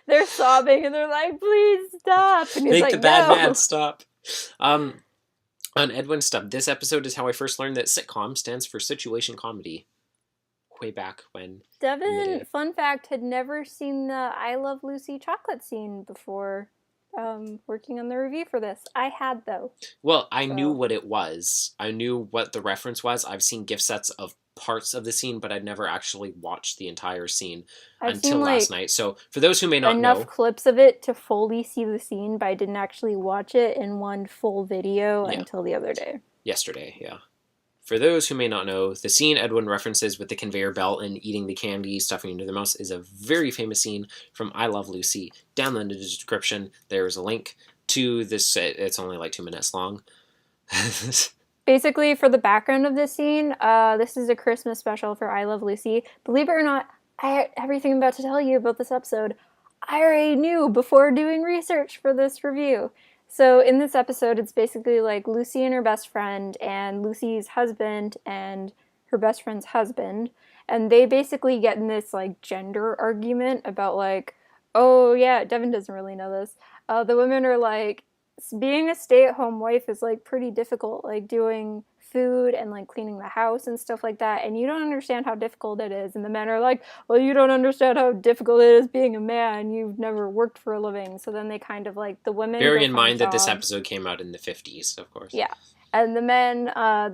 They're sobbing and they're like, please stop. And he's Make like, the bad no. man stop. On Edwin Stubb, this episode is how I first learned that sitcom stands for situation comedy. Way back when. Devin, fun fact, had never seen the I Love Lucy chocolate scene before working on the review for this. I had, though. Well, I knew what it was. I knew what the reference was. I've seen gift sets of parts of the scene, but I'd never actually watched the entire scene until last night. So, for those who may not know... enough clips of it to fully see the scene, but I didn't actually watch it in one full video until the other day. Yesterday, yeah. For those who may not know, the scene Edwin references with the conveyor belt and eating the candy, stuffing into the mouse, is a very famous scene from I Love Lucy. Down in the description, there's a link to this. It's only like 2 minutes long. Basically, for the background of this scene, this is a Christmas special for I Love Lucy. Believe it or not, everything I'm about to tell you about this episode, I already knew before doing research for this review. So in this episode, it's basically like Lucy and her best friend and Lucy's husband and her best friend's husband. And they basically get in this like gender argument about like, oh yeah, Devin doesn't really know this. The women are like, being a stay-at-home wife is like pretty difficult, like doing food and like cleaning the house and stuff like that, and you don't understand how difficult it is. And the men are like, well, you don't understand how difficult it is being a man, you've never worked for a living. So then they kind of like, the women, bearing in mind that this episode came out in the 50s, of course. Yeah. And the men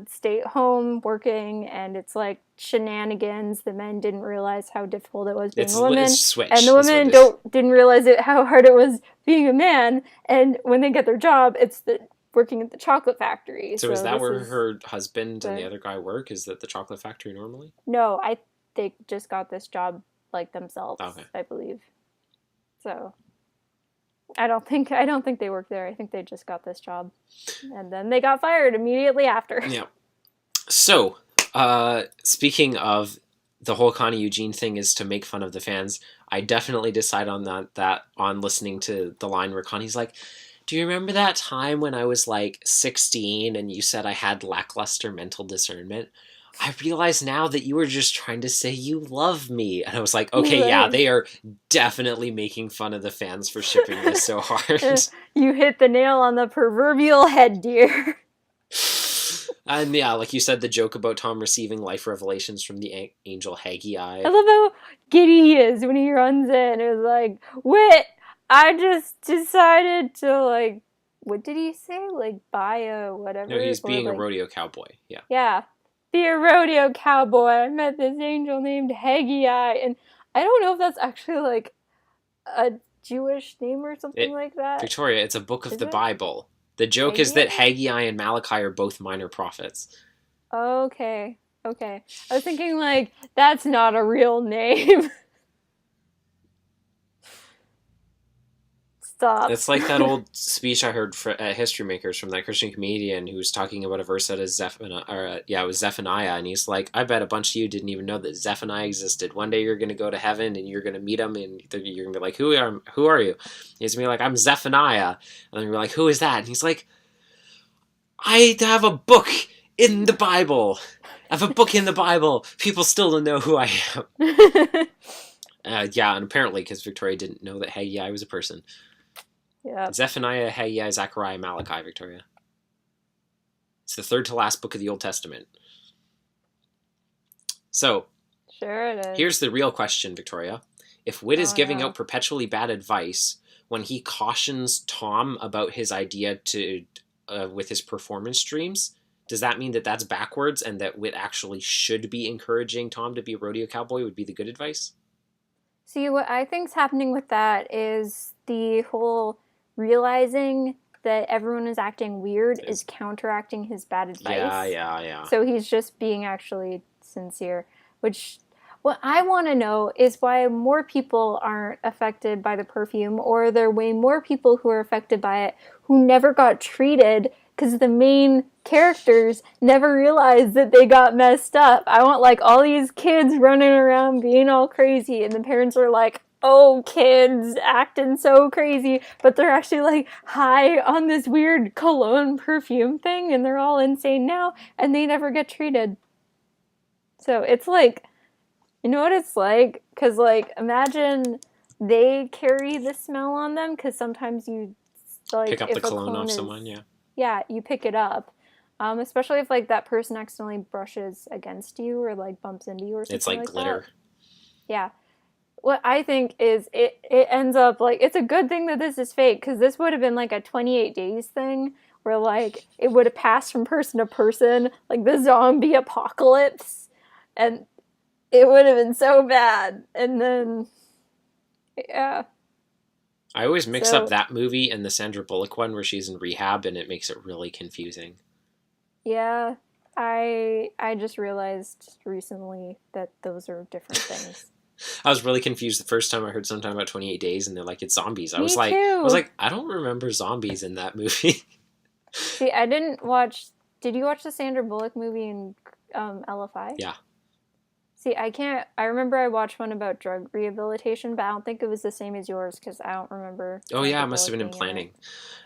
stay at home working, and it's like shenanigans. The men didn't realize how difficult it was being a woman, and the women didn't realize how hard it was being a man. And when they get their job, it's working at the chocolate factory. So is that where her husband and the other guy work? Is that the chocolate factory normally? No, they just got this job like themselves, I believe. So I don't think they work there. I think they just got this job, and then they got fired immediately after. Yeah. So, speaking of the whole Connie Eugene thing is to make fun of the fans, I definitely decide on that on listening to the line where Connie's like, do you remember that time when I was like 16 and you said I had lackluster mental discernment? I realize now that you were just trying to say you love me. And I was like, okay, yeah, they are definitely making fun of the fans for shipping this so hard. You hit the nail on the proverbial head, dear. And yeah, like you said, the joke about Tom receiving life revelations from the angel Haggai. I love how giddy he is when he runs in. It's like, wait, I just decided to, like, what did he say? Like, buy a whatever? No, he's being a rodeo cowboy, yeah. Yeah. Be a rodeo cowboy. I met this angel named Haggai, and I don't know if that's actually, like, a Jewish name or something like that. Victoria, it's a book of the Bible. The joke is that Haggai and Malachi are both minor prophets. Okay. I was thinking, like, that's not a real name. Stop. It's like that old speech I heard at History Makers from that Christian comedian who was talking about a verse that is it was Zephaniah, and he's like, I bet a bunch of you didn't even know that Zephaniah existed. One day you're going to go to heaven and you're going to meet him, and you're going to be like, who are you? He's going to be like, I'm Zephaniah. And then you're like, who is that? And he's like, I have a book in the Bible. I have a book in the Bible. People still don't know who I am. And apparently because Victoria didn't know that Haggai was a person. Yeah. Zephaniah, Haggai, Zechariah, Malachi, Victoria. It's the third to last book of the Old Testament. So, sure it is. Here's the real question, Victoria. If Whit is giving out perpetually bad advice when he cautions Tom about his idea with his performance dreams, does that mean that that's backwards and that Whit actually should be encouraging Tom to be a rodeo cowboy would be the good advice? See, what I think's happening with that is the whole realizing that everyone is acting weird is counteracting his bad advice. Yeah. So he's just being actually sincere, which what I want to know is why more people aren't affected by the perfume, or there are way more people who are affected by it who never got treated because the main characters never realized that they got messed up. I want like all these kids running around being all crazy, and the parents are like, oh, kids acting so crazy, but they're actually like high on this weird cologne perfume thing, and they're all insane now, and they never get treated. So it's like, you know what it's like? Because like, imagine they carry the smell on them, because sometimes you, like, Pick up if the a cologne off is, someone, yeah. yeah, you pick it up. Especially if, like, that person accidentally brushes against you or, like, bumps into you or It's something like like glitter. that. Yeah. What I think is it ends up, like, it's a good thing that this is fake, because this would have been like a 28 days thing where, like, it would have passed from person to person, like the zombie apocalypse, and it would have been so bad. And then, yeah. I always mix up So, that movie and the Sandra Bullock one where she's in rehab, and it makes it really confusing. yeah, I just realized recently that those are different things. I was really confused the first time I heard sometime about 28 Days, and they're like, it's zombies. I was Me like, I was too. like, I don't remember zombies in that movie. See, I didn't watch. Did you watch the Sandra Bullock movie in LFI? Yeah. See, I can't. I remember I watched one about drug rehabilitation, but I don't think it was the same as yours, because I don't remember Oh yeah, Sandra it must have Bullock been in being in planning.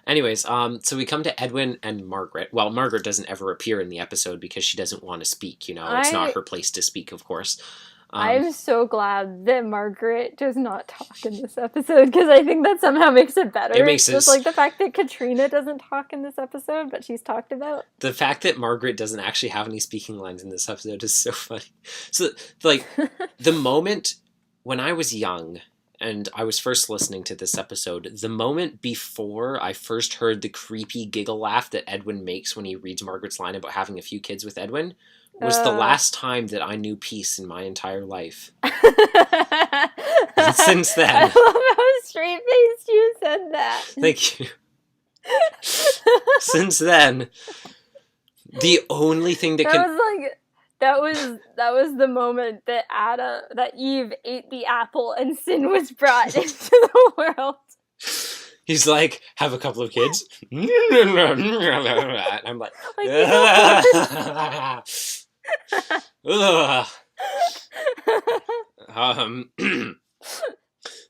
Anyways, so we come to Edwin and Margaret. Well, Margaret doesn't ever appear in the episode because she doesn't want to speak. You know, it's not her place to speak, of course. I'm so glad that Margaret does not talk in this episode, because I think that somehow makes it better. It makes it just like the fact that Katrina doesn't talk in this episode, but she's talked about. The fact that Margaret doesn't actually have any speaking lines in this episode is so funny. So, like, the moment when I was young and I was first listening to this episode, the moment before I first heard the creepy giggle laugh that Edwin makes when he reads Margaret's line about having a few kids with Edwin was the last time that I knew peace in my entire life. And since then... I love how straight-faced you said that. Thank you. Since then, the only thing that that was the moment that Eve ate the apple and sin was brought into the world. He's like, have a couple of kids. I'm like,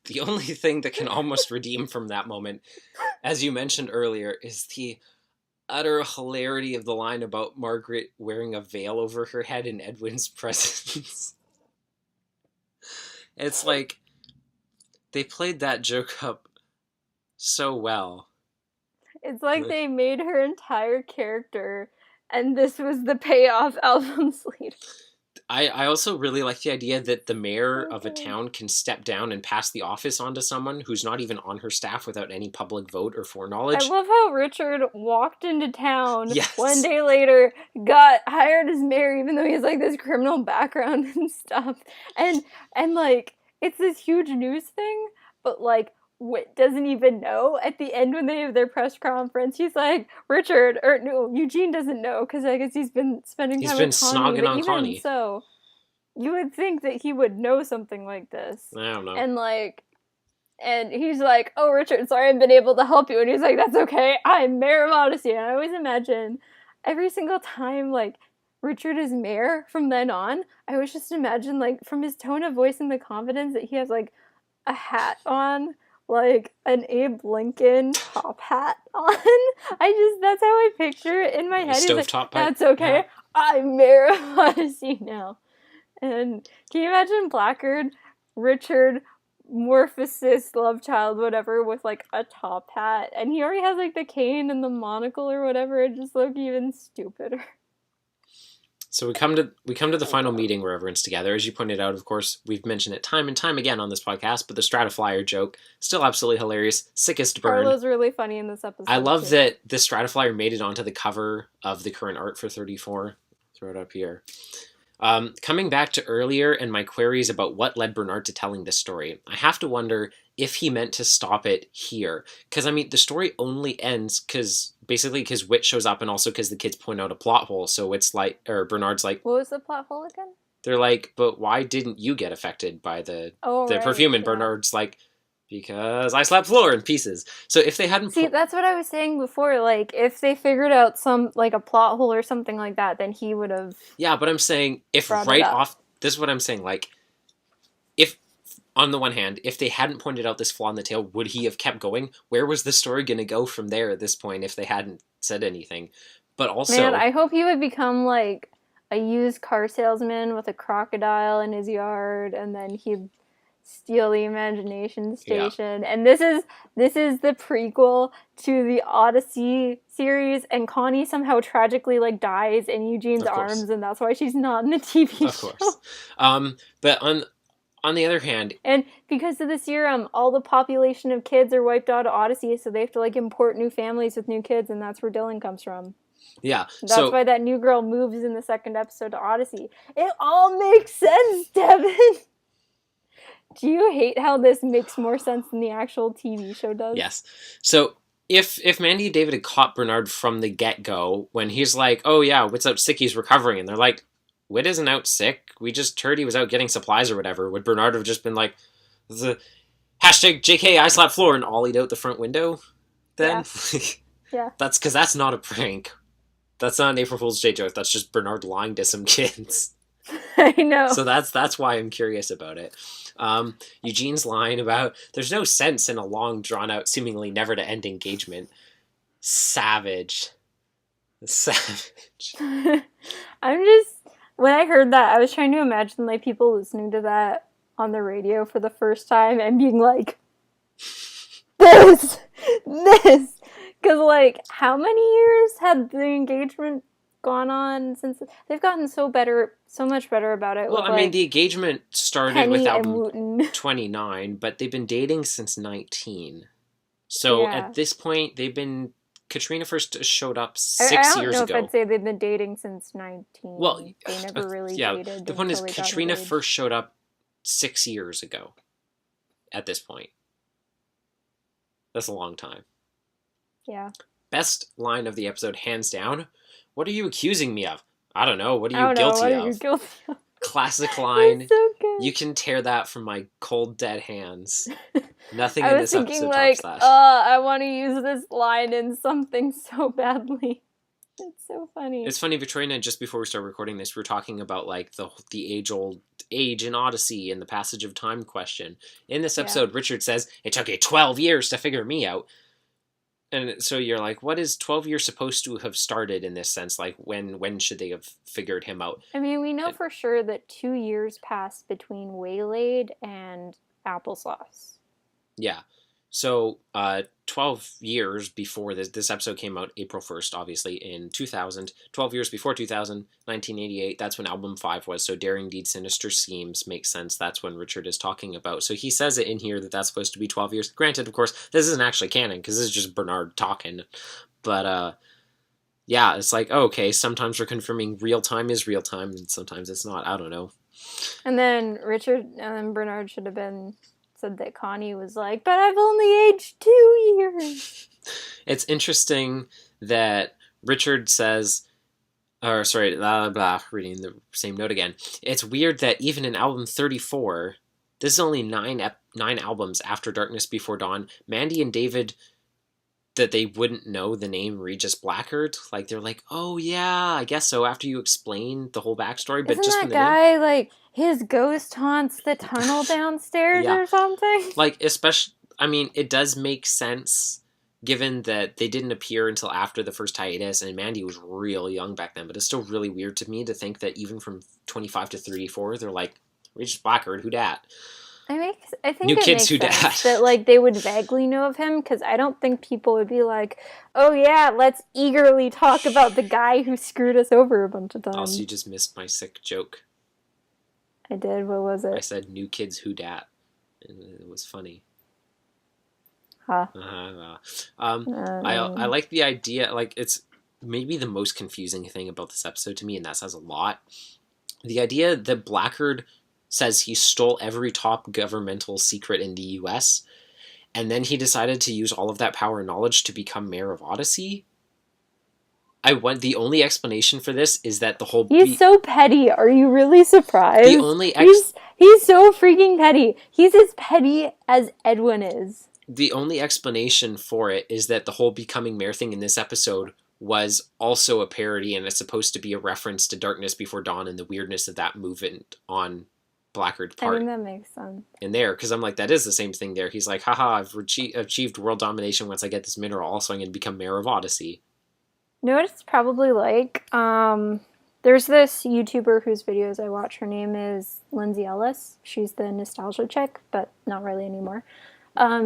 the only thing that can almost redeem from that moment, as you mentioned earlier, is the utter hilarity of the line about Margaret wearing a veil over her head in Edwin's presence. It's like they played that joke up so well. It's like they made her entire character, and this was the payoff albums later. I also really like the idea that the mayor of a town can step down and pass the office on to someone who's not even on her staff without any public vote or foreknowledge. I love how Richard walked into town Yes. one day later, got hired as mayor, even though he has, like, this criminal background and stuff. And like, it's this huge news thing, but, like, doesn't even know. At the end, when they have their press conference, he's like, Eugene doesn't know, because I guess he's been spending time with Connie. Snogging on Connie. So, you would think that he would know something like this. I don't know. And he's like, oh, Richard, sorry I haven't been able to help you. And he's like, that's okay, I'm mayor of Odyssey. And I always imagine every single time, like, Richard is mayor from then on, I always just imagine, like, from his tone of voice and the confidence that he has, like, a hat on, like an Abe Lincoln top hat on. That's how I picture it in my head. He's like, that's okay, yeah. I'm mayor of Odyssey now. And can you imagine Blackguard, Richard, Morphosis, love child, whatever, with, like, a top hat, and he already has, like, the cane and the monocle or whatever. It just looked even stupider. So we come to the final meeting where everyone's together. As you pointed out, of course, we've mentioned it time and time again on this podcast, but the Strataflyer joke, still absolutely hilarious. Sickest burn. Carlo's really funny in this episode. I love that the Strataflyer made it onto the cover of the current art for 34. Throw it up here. Coming back to earlier and my queries about what led Bernard to telling this story, I have to wonder if he meant to stop it here. Because, I mean, the story only ends because Whit shows up and also because the kids point out a plot hole. So it's like, or Bernard's like... What was the plot hole again? They're like, but why didn't you get affected by the perfume? And Bernard's like, because I slapped Floor in pieces. So if they hadn't... See, that's what I was saying before. Like, if they figured out some, like, a plot hole or something like that, then he would have... Yeah, but I'm saying, if right off... This is what I'm saying, like, if... On the one hand, if they hadn't pointed out this flaw in the tale, would he have kept going? Where was the story going to go from there at this point if they hadn't said anything? But also... Man, I hope he would become, like, a used car salesman with a crocodile in his yard, and then he'd steal the Imagination Yeah. Station. And this is the prequel to the Odyssey series, and Connie somehow tragically like dies in Eugene's Of course. arms, and that's why she's not in the TV Of show. course. But on the other hand, And because of the serum, all the population of kids are wiped out of Odyssey, so they have to like import new families with new kids, and that's where Dylan comes from. yeah. That's why that new girl moves in the second episode to Odyssey. It all makes sense, Devin. Do you hate how this makes more sense than the actual TV show does? Yes. So if Mandy and David had caught Bernard from the get-go, when he's like, oh yeah, Wit's out sick, he's recovering, and they're like, Wit isn't out sick, we just heard he was out getting supplies or whatever, would Bernard have just been like, the hashtag JK I slap floor and ollied out the front window then? Yeah. That's because that's not a prank. That's not an April Fool's Day joke, that's just Bernard lying to some kids. I know. So that's why I'm curious about it. Eugene's line about there's no sense in a long, drawn-out, seemingly never-to-end engagement. Savage. I'm just... When I heard that, I was trying to imagine like people listening to that on the radio for the first time and being like, this! Because like, how many years had the engagement gone on since... They've gotten so much better about it. Well, with, I mean, the engagement started Penny with and album Wooten. 29, but they've been dating since 19. So Yeah. at this point, they've been... Katrina first showed up I 6 don't years know ago. if I'd say they've been dating since 19. Well, they never really yeah, dated. the point is, until they got Katrina engaged. first showed up 6 years ago. At this point. That's a long time. Yeah. Best line of the episode, hands down. What are you accusing me of? I don't know. What I are you don't know, guilty what are you of? guilty of? Classic line. It's so good. You can tear that from my cold, dead hands. Nothing I in was this thinking episode like, tops that. I want to use this line in something so badly. It's so funny. It's funny, Victoria, just before we start recording this, we were talking about like the age-old age in Odyssey and the passage of time question. In this episode, Richard says, it took you 12 years to figure me out. And so you're like, what is 12 years supposed to have started in this sense? Like, when should they have figured him out? I mean, we know for sure that 2 years passed between Waylaid and Applesauce. Yeah. So, 12 years before this episode came out, April 1st, obviously, in 2000. 12 years before 2000, 1988, that's when album 5 was. So, Daring Deed, Sinister Schemes makes sense. That's when Richard is talking about. So, he says it in here that that's supposed to be 12 years. Granted, of course, this isn't actually canon, because this is just Bernard talking. But, yeah, it's like, oh, okay, sometimes we're confirming real time is real time, and sometimes it's not. I don't know. And then Bernard should have said that Connie was like, but I've only aged 2 years. It's interesting that Richard says, or sorry, blah, blah, reading the same note again. It's weird that even in album 34, this is only 9 albums after Darkness Before Dawn, Mandy and David, that they wouldn't know the name Regis Blackard. Like, they're like, oh yeah, I guess so, after you explain the whole backstory. But Isn't just that from the guy, name, like, his ghost haunts the tunnel downstairs Yeah. or something? like, especially, I mean, it does make sense given that they didn't appear until after the first hiatus, and Mandy was real young back then, but it's still really weird to me to think that even from 25 to 34, they're like, Regis Blackard, who dat? I think New it Kids makes Who sense Dat. that like they would vaguely know of him, because I don't think people would be like, oh yeah, let's eagerly talk about the guy who screwed us over a bunch of times. Also, you just missed my sick joke. I did. What was I it? said New Kids Who Dat, and it was funny. Huh. I like the idea, like, it's maybe the most confusing thing about this episode to me, and that says a lot. The idea that Blackard says he stole every top governmental secret in the US, and then he decided to use all of that power and knowledge to become mayor of Odyssey. The only explanation for this is that the whole... He's so petty. Are you really surprised? The only he's so freaking petty. He's as petty as Edwin is. The only explanation for it is that the whole becoming mayor thing in this episode was also a parody, and it's supposed to be a reference to Darkness Before Dawn and the weirdness of that movement on Blackard's part. I mean, that makes sense. In there, because I'm like, that is the same thing there. He's like, haha, I've achieved world domination once I get this mineral, also I'm going to become mayor of Odyssey. You know what it's probably like? There's this YouTuber whose videos I watch. Her name is Lindsay Ellis. She's the nostalgia chick, but not really anymore.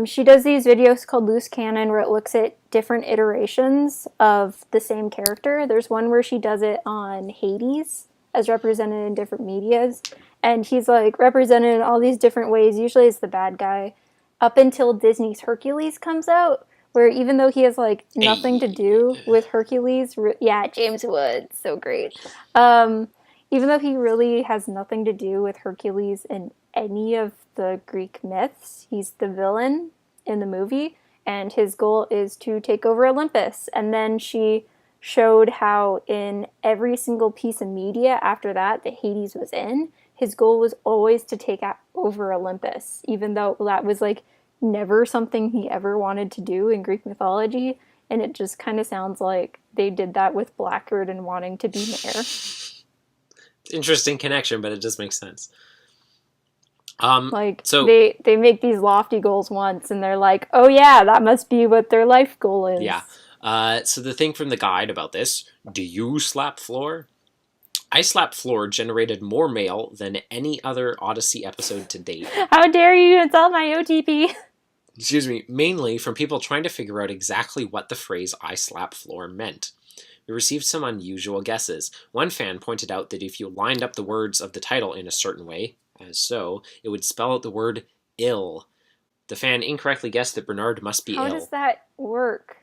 She does these videos called Loose Cannon where it looks at different iterations of the same character. There's one where she does it on Hades as represented in different medias. And he's like represented in all these different ways, usually as the bad guy, up until Disney's Hercules comes out, where even though he has like nothing to do with Hercules, yeah, James Woods, so great. Even though he really has nothing to do with Hercules in any of the Greek myths, he's the villain in the movie, and his goal is to take over Olympus. And then she showed how in every single piece of media after that Hades was in, his goal was always to take over Olympus, even though that was like never something he ever wanted to do in Greek mythology. And it just kind of sounds like they did that with Blackbeard and wanting to be mayor. Interesting connection, but it just makes sense. So they make these lofty goals once, and they're like, oh yeah, that must be what their life goal is. Yeah. So the thing from the guide about this, do you slap floor? I Slap Floor generated more mail than any other Odyssey episode to date. How dare you insult my OTP? Excuse me, mainly from people trying to figure out exactly what the phrase I Slap Floor meant. We received some unusual guesses. One fan pointed out that if you lined up the words of the title in a certain way, as so, it would spell out the word ill. The fan incorrectly guessed that Bernard must be ill. How does that work?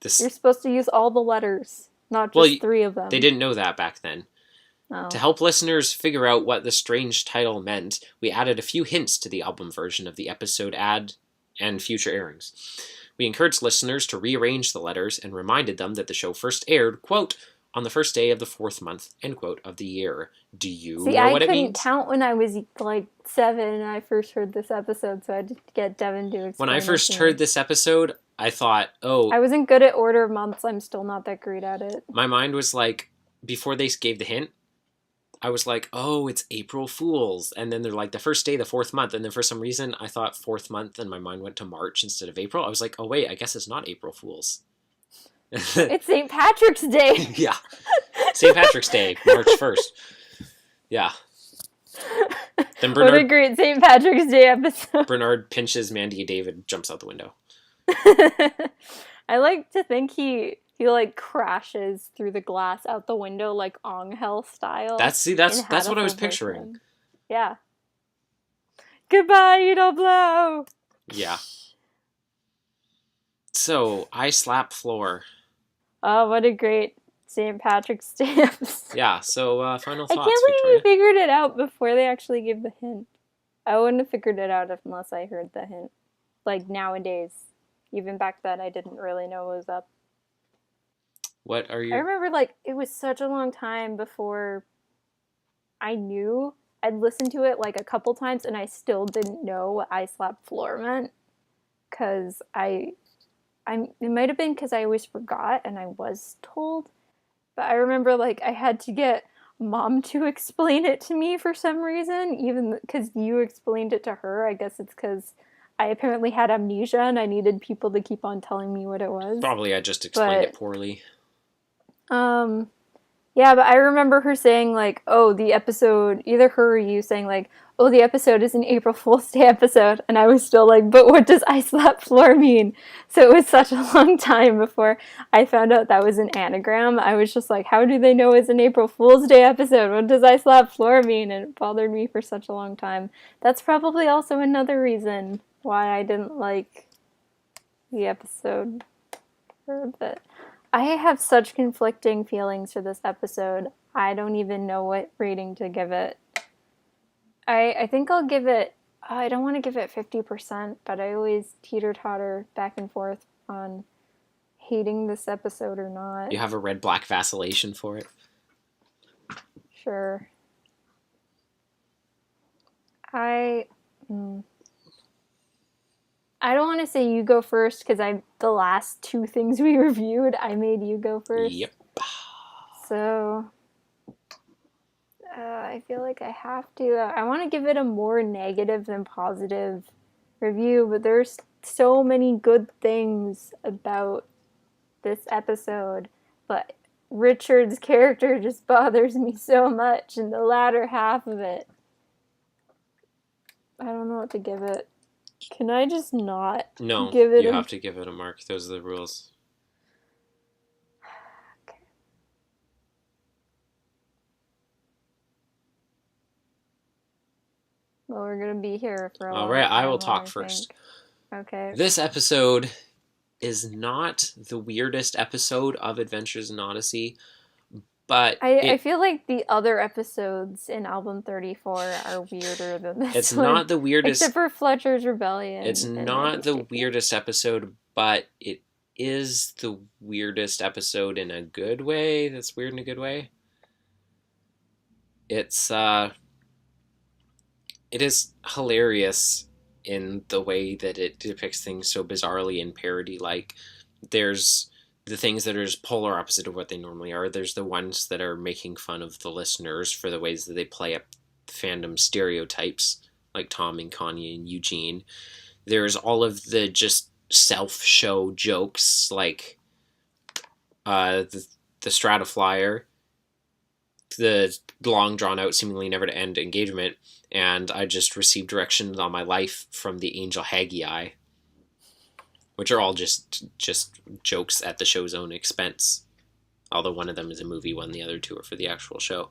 You're supposed to use all the letters, not just 3 of them. They didn't know that back then. Oh. To help listeners figure out what the strange title meant, we added a few hints to the album version of the episode ad and future airings. We encouraged listeners to rearrange the letters and reminded them that the show first aired, quote, on the first day of the 4th month, end quote, of the year. Do you know what it means? I couldn't count when I was like 7 and I first heard this episode, so I had to get Devin to explain. When I first heard this episode, I thought, oh... I wasn't good at order of months. I'm still not that great at it. My mind was like, before they gave the hint, I was like, oh, it's April Fool's. And then they're like, the first day, the 4th month. And then for some reason, I thought 4th month, and my mind went to March instead of April. I was like, oh, wait, I guess it's not April Fool's. It's St. Patrick's Day. Yeah. St. Patrick's Day, March 1st. Yeah. Then Bernard, what a great St. Patrick's Day episode. Bernard pinches Mandy and David, jumps out the window. I like to think he like crashes through the glass out the window like Angel style. That's what I was picturing. Yeah. Goodbye, you don't blow. Yeah. So, I Slap Floor. Oh, what a great St. Patrick's Day episode. Yeah, so final thoughts, I can't believe Victoria. you figured it out before they actually gave the hint. I wouldn't have figured it out unless I heard the hint. Like nowadays. Even back then, I didn't really know what was up. What are you... I remember, like, it was such a long time before I knew. I'd listened to it, like, a couple times, and I still didn't know what I Slap Floor meant. Because it might have been because I always forgot, and I was told. But I remember, like, I had to get Mom to explain it to me for some reason. Even because you explained it to her. I guess it's because I apparently had amnesia, and I needed people to keep on telling me what it was. Probably I just explained it poorly. Yeah, but I remember her saying, like, oh, the episode, either her or you saying, like, oh, the episode is an April Fool's Day episode, and I was still like, but what does I Slap Floor mean? So it was such a long time before I found out that was an anagram. I was just like, how do they know it's an April Fool's Day episode? What does I Slap Floor mean? And it bothered me for such a long time. That's probably also another reason why I didn't like the episode for a bit. I have such conflicting feelings for this episode. I don't even know what rating to give it. I think I'll give it... I don't want to give it 50%, but I always teeter-totter back and forth on hating this episode or not. You have a red-black vacillation for it? Sure. I don't want to say you go first because the last 2 things we reviewed, I made you go first. Yep. So, I feel like I have to. I want to give it a more negative than positive review, but there's so many good things about this episode. But Richard's character just bothers me so much in the latter half of it. I don't know what to give it. Can I just not give it you have to give it a mark. Those are the rules. Okay. Well, we're going to be here for a while. All right, I will talk first. Okay. This episode is not the weirdest episode of Adventures in Odyssey, but I feel like the other episodes in Album 34 are weirder than this It's one. not the weirdest... Except for Fletcher's Rebellion. It's not the weirdest episode, but it is the weirdest episode in a good way. That's weird in a good way. It is hilarious in the way that it depicts things so bizarrely and parody-like. There's the things that are just polar opposite of what they normally are. There's the ones that are making fun of the listeners for the ways that they play up fandom stereotypes, like Tom and Kanye and Eugene. There's all of the just self-show jokes, like the Strataflyer, the long drawn-out, seemingly never-to-end engagement, and I just received directions on my life from the Angel Haggai, which are all just jokes at the show's own expense. Although one of them is a movie, one the other two are for the actual show.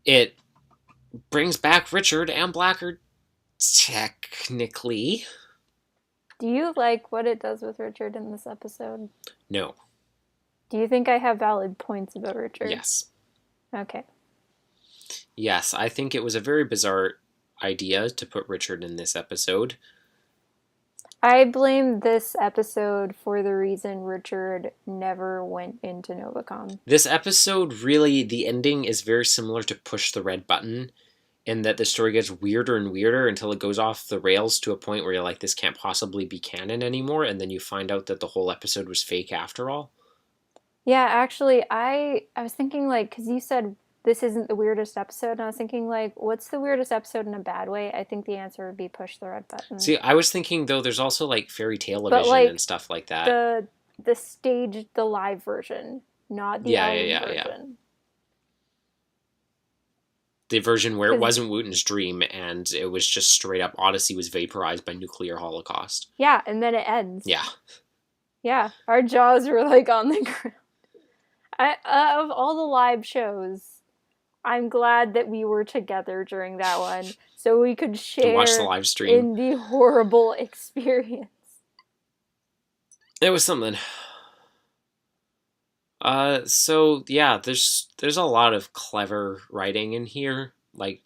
It brings back Richard and Blackguard, technically. Do you like what it does with Richard in this episode? No. Do you think I have valid points about Richard? Yes. Okay. Yes, I think it was a very bizarre idea to put Richard in this episode. I blame this episode for the reason Richard never went into Novacom. This episode, really, the ending is very similar to Push the Red Button, in that the story gets weirder and weirder until it goes off the rails to a point where you're like, this can't possibly be canon anymore, and then you find out that the whole episode was fake after all. Yeah, actually, I was thinking, like, because you said this isn't the weirdest episode, and I was thinking, like, what's the weirdest episode in a bad way? I think the answer would be Push the Red Button. See, I was thinking, though, there's also, like, Fairy Tale-o-vision and stuff like that. The live version, not the album version. The version where it wasn't Wooten's dream, and it was just straight up Odyssey was vaporized by nuclear holocaust. Yeah, and then it ends. Yeah. Yeah, our jaws were, like, on the ground. Of all the live shows, I'm glad that we were together during that one, so we could share to watch the live stream in the horrible experience. It was something. So yeah, there's a lot of clever writing in here. Like,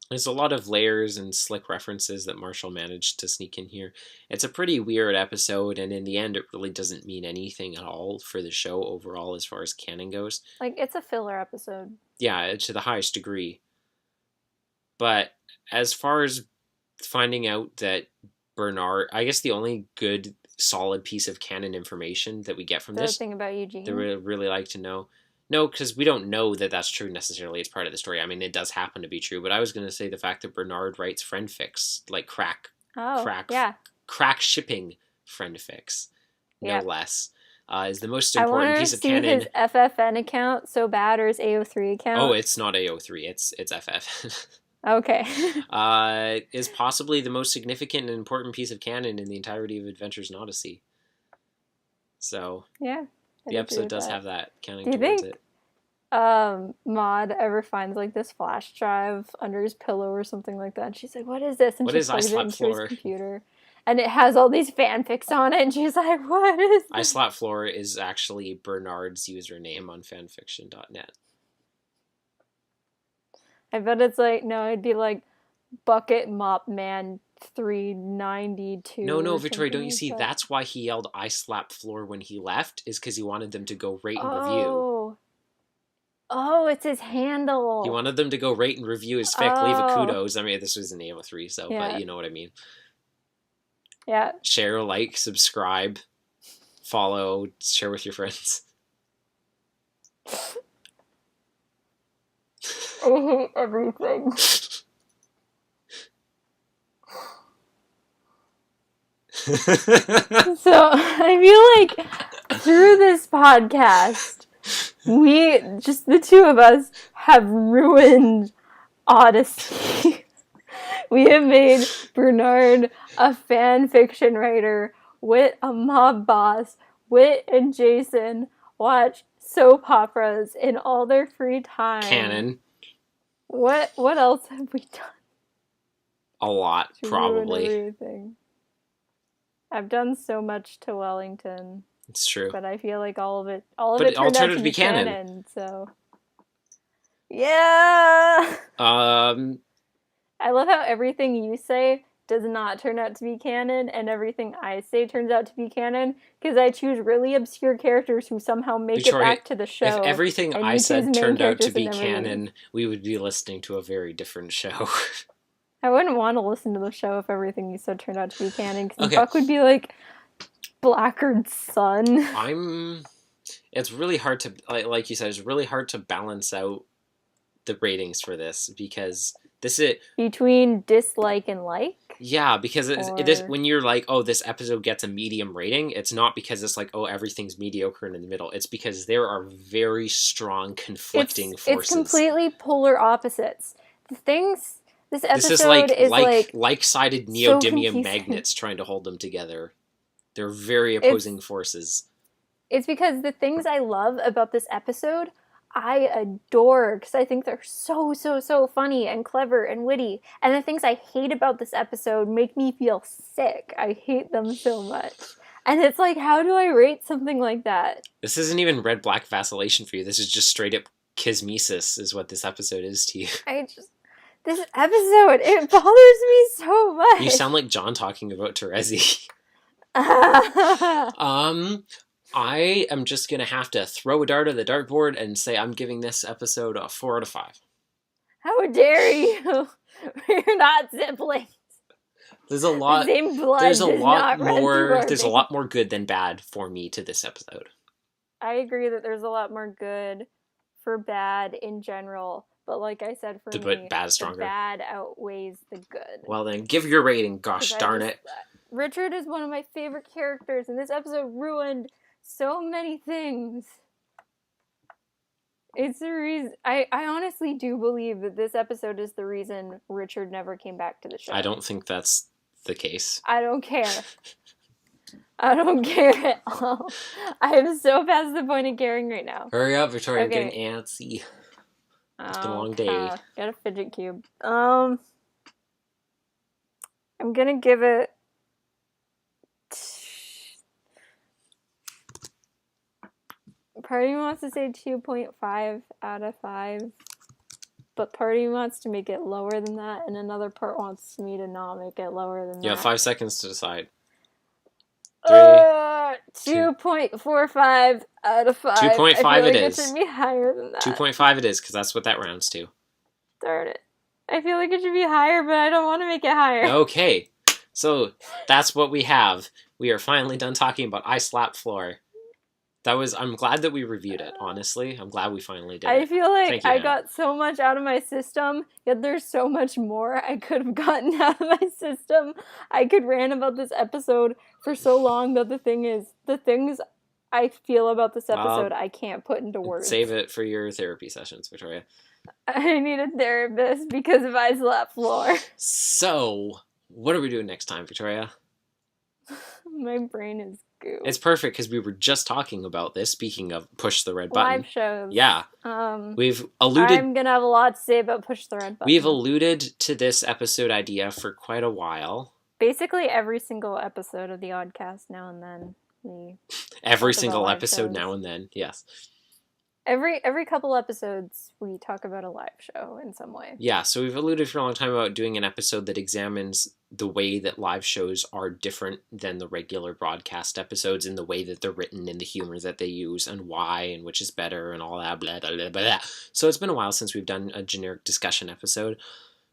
there's a lot of layers and slick references that Marshall managed to sneak in here. It's a pretty weird episode, and in the end, it really doesn't mean anything at all for the show overall as far as canon goes. Like, it's a filler episode. Yeah, to the highest degree. But as far as finding out that Bernard, I guess the only good, solid piece of canon information that we get from this, the thing about Eugene, that we really like to know. No, because we don't know that that's true necessarily. It's part of the story. I mean, it does happen to be true, but I was going to say the fact that Bernard writes friend fix, like crack shipping friend fix, no less, is the most important piece of canon. I want to see his FFN account so bad, or his AO3 account. Oh, it's not AO3. It's FF. Okay. Is possibly the most significant and important piece of canon in the entirety of Adventures in Odyssey. So yeah, the episode does have that counting towards it. Maud ever finds like this flash drive under his pillow or something like that, and she's like, "What is this?" And she plugs it into his computer, and it has all these fanfics on it, and she's like, "What is this?" I Slap Floor is actually Bernard's username on fanfiction.net. I bet it's like, no, it'd be like Bucket Mop Man 392. No, Victoria, don't you see? That. That's why he yelled "I slap floor" when he left, is because he wanted them to go rate and review. Oh, it's his handle. He wanted them to go rate and review his fic, leave a kudos. I mean, this was in AO3, so, but you know what I mean. Yeah. Share, like, subscribe, follow, share with your friends. I hate everything. So, I feel like through this podcast, we, just the two of us, have ruined Odyssey. We have made Bernard a fan fiction writer. Whit a mob boss. Whit and Jason watch soap operas in all their free time. Canon. What else have we done? A lot, To probably. ruin everything? I've done so much to Wellington, It's true. but I feel like all of it But turned out to be canon. canon. So, yeah. I love how everything you say does not turn out to be canon, and everything I say turns out to be canon, because I choose really obscure characters who somehow make Victoria, it back to the show. If everything and I you choose said main turned out to characters be and never leave. canon, we would be listening to a very different show. I wouldn't want to listen to the show if everything you said turned out to be canon, because Okay. Buck would be like Blackguard's son. It's really hard to, like you said, it's really hard to balance out the ratings for this, because this is, Between dislike and like? yeah, because it is, Or- when you're like, oh, this episode gets a medium rating, it's not because it's like, oh, everything's mediocre and in the middle. It's because there are very strong conflicting forces. It's completely polar opposites. The things... This episode This is like like-sided so neodymium confusing. magnets trying to hold them together. They're very opposing forces. It's because the things I love about this episode, I adore, because I think they're so, so, so funny and clever and witty. And the things I hate about this episode make me feel sick. I hate them so much. And it's like, how do I rate something like that? This isn't even red-black vacillation for you. This is just straight-up kismesis is what this episode is to you. This episode, it bothers me so much. You sound like John talking about Terezi. I am just going to have to throw a dart at the dartboard and say I'm giving this episode a 4 out of 5. How dare you? We're not siblings. There's a lot. The same blood There's a does lot not run through more. our There's a veins. lot more good than bad for me to this episode. I agree that there's a lot more good for bad in general, but like I said, for But me, bad is the stronger. bad outweighs the good. Well then, give your rating. Gosh 'Cause darn it. Richard is one of my favorite characters, and this episode ruined so many things. It's the reason. I honestly do believe that this episode is the reason Richard never came back to the show. I don't think that's the case. I don't care. I don't care at all. I am so past the point of caring right now. Hurry up, Victoria. Okay. I'm getting antsy. It's been a long day. Got a fidget cube. I'm gonna give it. Part of me wants to say 2.5 out of 5, but part of me wants to make it lower than that, and another part wants me to not make it lower than You have that. 5 seconds to decide. 2.45 out of 5. 2.5 I feel like it it is. should be higher than that. 2.5 it is, because that's what that rounds to. Darn it. I feel like it should be higher, but I don't want to make it higher. Okay, so that's what we have. We are finally done talking about I Slap Floor. I'm glad that we reviewed it, honestly. I'm glad we finally did I it. feel like Thank you, I Anna. got so much out of my system, yet there's so much more I could have gotten out of my system. I could rant about this episode for so long, but the thing is, the things I feel about this episode, I can't put into words. Save it for your therapy sessions, Victoria. I need a therapist because of I Slap Floor. So, what are we doing next time, Victoria? My brain is goo. It's perfect because we were just talking about this. Speaking of push the red button, Live shows. yeah, we've alluded. I'm gonna have a lot to say about Push the Red Button. We've alluded to this episode idea for quite a while. Basically every single episode of the Oddcast now and then. Every Talk about single live episode shows. now and then, yes. Every couple episodes we talk about a live show in some way. Yeah, so we've alluded for a long time about doing an episode that examines the way that live shows are different than the regular broadcast episodes in the way that they're written and the humor that they use and why and which is better and all that, blah, blah, blah, blah. So it's been a while since we've done a generic discussion episode.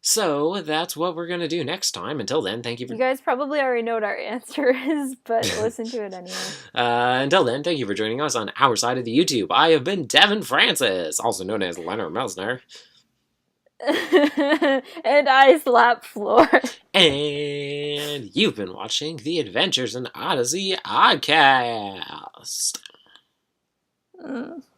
So that's what we're going to do next time. Until then, thank you for... You guys probably already know what our answer is, but listen to it anyway. Until then, thank you for joining us on our side of the YouTube. I have been Devin Francis, also known as Leonard Melsner. And I Slap Floor. And you've been watching the Adventures in Odyssey Oddcast. Mm.